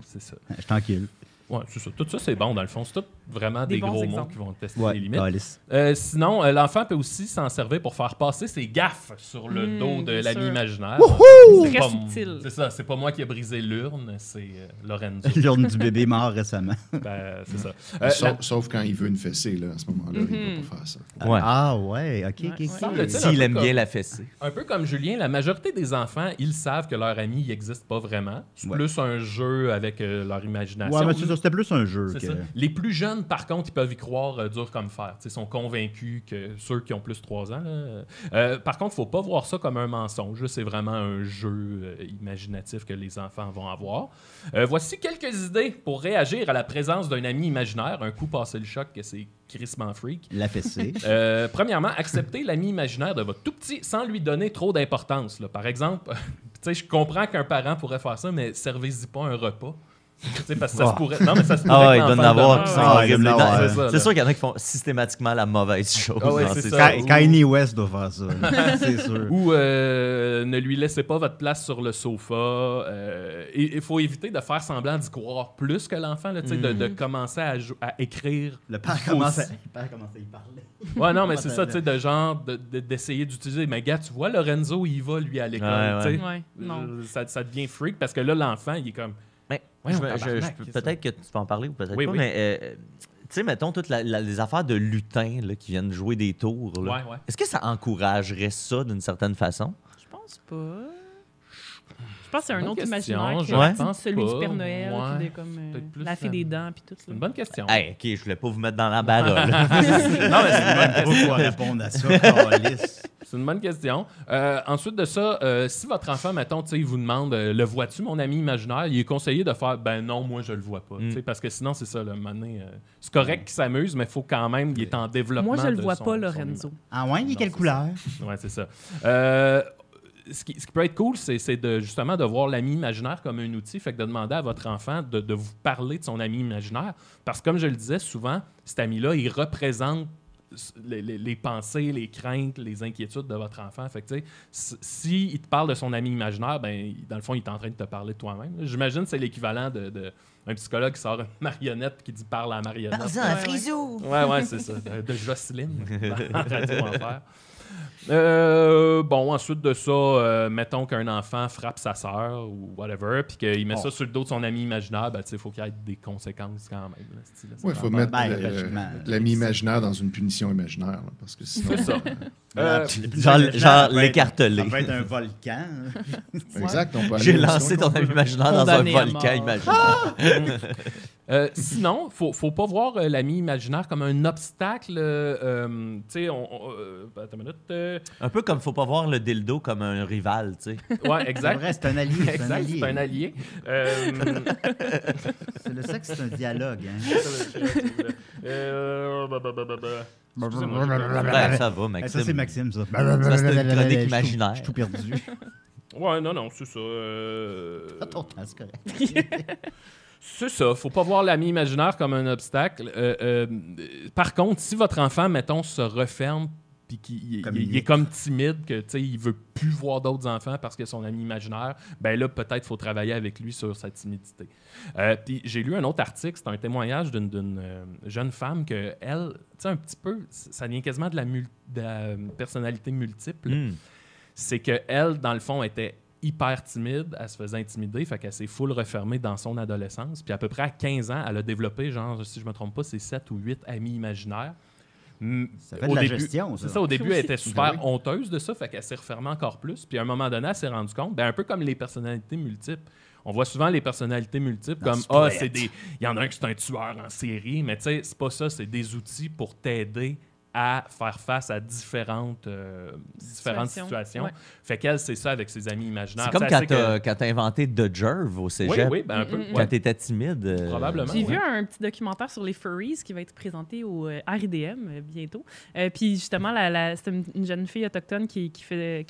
C'est ça. Je t'encule. Ouais, c'est ça. Tout ça, c'est bon, dans le fond. C'est tout vraiment des gros mots qui vont tester les limites. Sinon, l'enfant peut aussi s'en servir pour faire passer ses gaffes sur le dos de l'ami imaginaire. C'est très subtil. C'est ça. C'est pas moi qui ai brisé l'urne, c'est Lorenzo. L'urne du bébé mort récemment. C'est ça. Sauf quand il veut une fessée, là, à ce moment-là, il ne peut pas faire ça. Ouais. Ah ouais, OK. S'il aime bien la fessée. Un peu comme Julien, la majorité des enfants, ils savent que leur ami n'existe pas vraiment. C'est plus un jeu avec leur imagination. Ouais, mais c'est ça, c'était plus un jeu. Ça. Les plus jeunes, par contre, ils peuvent y croire dur comme fer. Ils sont convaincus que ceux qui ont plus de 3 ans. Par contre, il ne faut pas voir ça comme un mensonge. C'est vraiment un jeu imaginatif que les enfants vont avoir. Voici quelques idées pour réagir à la présence d'un ami imaginaire. Un coup passé le choc que c'est crissement freak. La fessée. Premièrement, accepter l'ami imaginaire de votre tout petit sans lui donner trop d'importance. Par exemple, je comprends qu'un parent pourrait faire ça, mais servez-y pas un repas. Parce que ça se pourrait. Non, mais ça se pourrait. Il doit en avoir qui sont horribles. C'est c'est sûr qu'il y en a qui font systématiquement la mauvaise chose. Kanye West doit faire ça. C'est sûr. Ou ne lui laissez pas votre place sur le sofa. Il faut éviter de faire semblant d'y croire plus que l'enfant, de commencer à écrire. Le père commence à y parler. Ouais, non, mais c'est ça, de genre d'essayer d'utiliser. Mais gars, tu vois, Lorenzo, il va lui à l'école. Ça devient freak parce que là, l'enfant, il est comme. Peut-être que tu peux en parler ou peut-être pas, mais tu sais, mettons toutes les affaires de lutins là, qui viennent jouer des tours. Là. Est-ce que ça encouragerait ça d'une certaine façon? Je pense pas. Je pense que c'est un autre imaginaire que celui du Père Noël, qui est comme la fée des dents puis tout ça. C'est une bonne question. Hey, OK, je voulais pas vous mettre dans la barre. Non, mais c'est une bonne question pour répondre à ça. C'est une bonne question. Ensuite de ça, si votre enfant, mettons, il vous demande le vois-tu, mon ami imaginaire, il est conseillé de faire ben non, moi je le vois pas. Parce que sinon, c'est ça, là, c'est correct qu'il s'amuse, mais il faut quand même, il est en développement. Moi, je le vois pas, Lorenzo. Ah ouais, il est quelle couleur? Ouais, c'est ça. Ce qui peut être cool, c'est justement de voir l'ami imaginaire comme un outil, fait que de demander à votre enfant de vous parler de son ami imaginaire. Parce que comme je le disais souvent, cet ami-là, il représente les pensées, les craintes, les inquiétudes de votre enfant. Fait que, tu sais, s'il te parle de son ami imaginaire, ben, dans le fond, il est en train de te parler de toi-même. J'imagine que c'est l'équivalent de un psychologue qui sort une marionnette qui dit « parle à la marionnette ». Parle-en à Frisou! Ouais, c'est ça. De Jocelyne, dans Radio Enfer. Bon, ensuite de ça, mettons qu'un enfant frappe sa sœur ou whatever, puis qu'il met ça sur le dos de son ami imaginaire, ben, il faut qu'il y ait des conséquences quand même. Oui, il faut mettre l'ami imaginaire dans une punition imaginaire, là, parce que sinon... C'est ça. Genre l'écarteler. Ça peut être un volcan. Exact. On peut J'ai aller lancé ton ami imaginaire dans un Condamné à volcan mort. imaginaire. Sinon, faut pas voir l'ami imaginaire comme un obstacle. Tu sais, attends une minute. Un peu comme faut pas voir le dildo comme un rival, tu sais. Ouais, C'est exact. vrai, c'est un allié. C'est un Exact, allié. c'est un allié. C'est le sexe, c'est un dialogue. Hein. Excusez-moi, Ouais, ça va, Maxime. Ça, c'est Maxime, ça. Ça, c'est une chronique Je imaginaire. suis tout perdu. Ouais, non, c'est ça. À ton temps, c'est correct. C'est ça, faut pas voir l'ami imaginaire comme un obstacle. Par contre, si votre enfant, mettons, se referme puis qu'il est comme timide, que il veut plus voir d'autres enfants parce que son ami imaginaire, ben là, peut-être faut travailler avec lui sur sa timidité. Puis j'ai lu un autre article, c'est un témoignage d'une jeune femme que elle, tu sais, un petit peu, ça vient quasiment de la personnalité multiple. C'est que elle, dans le fond, était hyper timide, elle se faisait intimider, fait qu'elle s'est full refermée dans son adolescence. Puis à peu près à 15 ans, elle a développé, genre, si je me trompe pas, c'est 7 ou 8 amis imaginaires. Ça fait de la gestion, ça. C'est ça, au début, elle était super honteuse de ça, fait qu'elle s'est refermée encore plus. Puis à un moment donné, elle s'est rendue compte, ben, un peu comme les personnalités multiples. On voit souvent les personnalités multiples comme « Ah, c'est des... Il y en a un qui c'est un tueur en série. » Mais tu sais, c'est pas ça, c'est des outils pour t'aider à faire face à différentes situations. Ouais. Fait qu'elle, c'est ça avec ses amis imaginaires. C'est comme quand t'as inventé The Jerv au cégep. Oui, ben un peu. Quand t'étais timide. Probablement. J'ai vu un petit documentaire sur les furries qui va être présenté au RIDM bientôt. Puis justement, c'est une jeune fille autochtone qui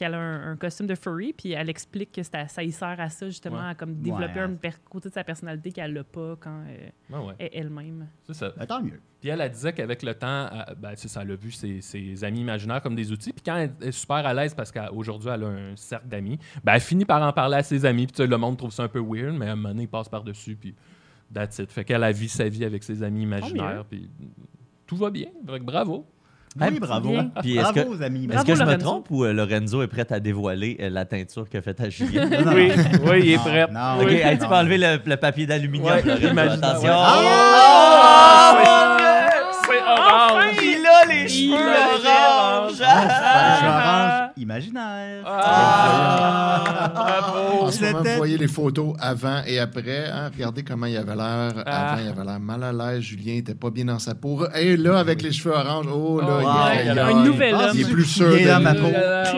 a un costume de furry, puis elle explique que ça y sert à ça, justement, à comme développer un côté de sa personnalité qu'elle n'a pas quand elle est elle-même. C'est ça. Ben, tant mieux. Puis elle disait qu'avec le temps, elle a vu ses amis imaginaires comme des outils. Puis quand elle est super à l'aise parce qu'aujourd'hui, elle a un cercle d'amis, elle finit par en parler à ses amis. Puis le monde trouve ça un peu weird, mais à un moment donné, il passe par-dessus. Puis that's it. Fait qu'elle a vu sa vie avec ses amis imaginaires. Puis tout va bien. Donc, bravo. Oui, bravo. Puis Bravo aux amis. Est-ce que je me Lorenzo. trompe ou Lorenzo est prêt à dévoiler la teinture que fait à Julien? Oui, il est prêt. Non, OK, oui, hey, tu non. peux enlever le papier d'aluminium, Ouais, Lorenzo. imagine- Attention. C'est orange. Il a les cheveux orange. Je suis orange imaginaire. En ce moment, C'était- vous voyez les photos avant et après. Hein? Regardez comment il avait l'air. Avant, il avait l'air mal à l'aise. Julien n'était pas bien dans sa peau. Et là, avec les cheveux orange, ouais, il est un nouvel homme. Il est plus sûr Bien dans de ma lui. peau.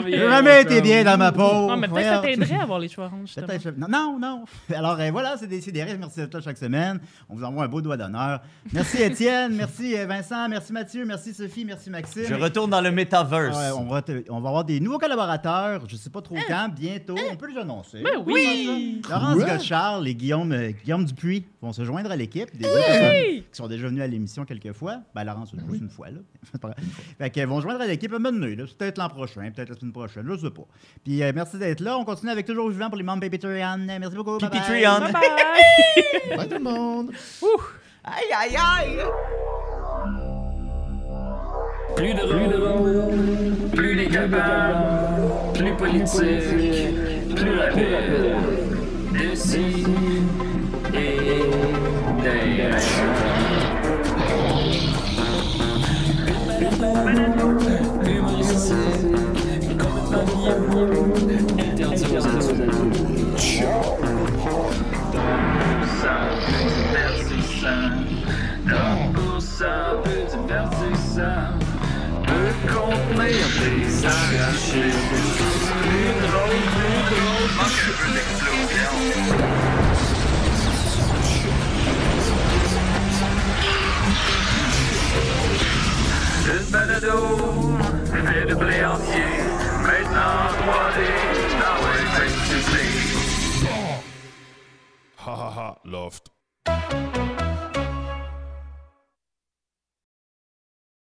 J'ai jamais été bien dans ma peau. Non, mais peut-être ça t'aiderait à avoir les cheveux orange, justement. Peut-être. Non. Alors voilà, c'est des rêves. Merci d'être là chaque semaine. On vous envoie un beau doigt d'honneur. Merci Étienne, merci Vincent, merci Mathieu, merci Sophie, merci Maxime. Je retourne dans le metaverse. Ouais, on va avoir des nouveaux collaborateurs, je sais pas trop quand, bientôt. On peut les annoncer. Ben oui! Laurence Quoi? Gotchard et Guillaume Dupuis vont se joindre à l'équipe. Des deux personnes qui sont déjà venues à l'émission quelques fois. Ben, Laurence, juste une fois, là. C'est pas grave. Fait qu'elles vont joindre à l'équipe à un moment donné, là. C'est peut-être l'an prochain, peut-être la semaine prochaine, je sais pas. Puis merci d'être là. On continue avec Toujours Vivant pour les membres Patreon. Merci beaucoup. Bye bye. Patreon. Bye bye! Bye tout le monde. Aïe, aïe, aïe. Plus drôle, plus décapable, plus politique, plus rapide. D'ici et d'ailleurs. Humoristique, complètement bien, interdit aux adultes. Ça peu divertissant, donc pour ça peu divertissant, peut contenir des arrachés. Plus drôle, manque un peu d'explosion. Le balado fait de blé entier, maintenant 3D, dans le face to face. Ha ha ha, loft.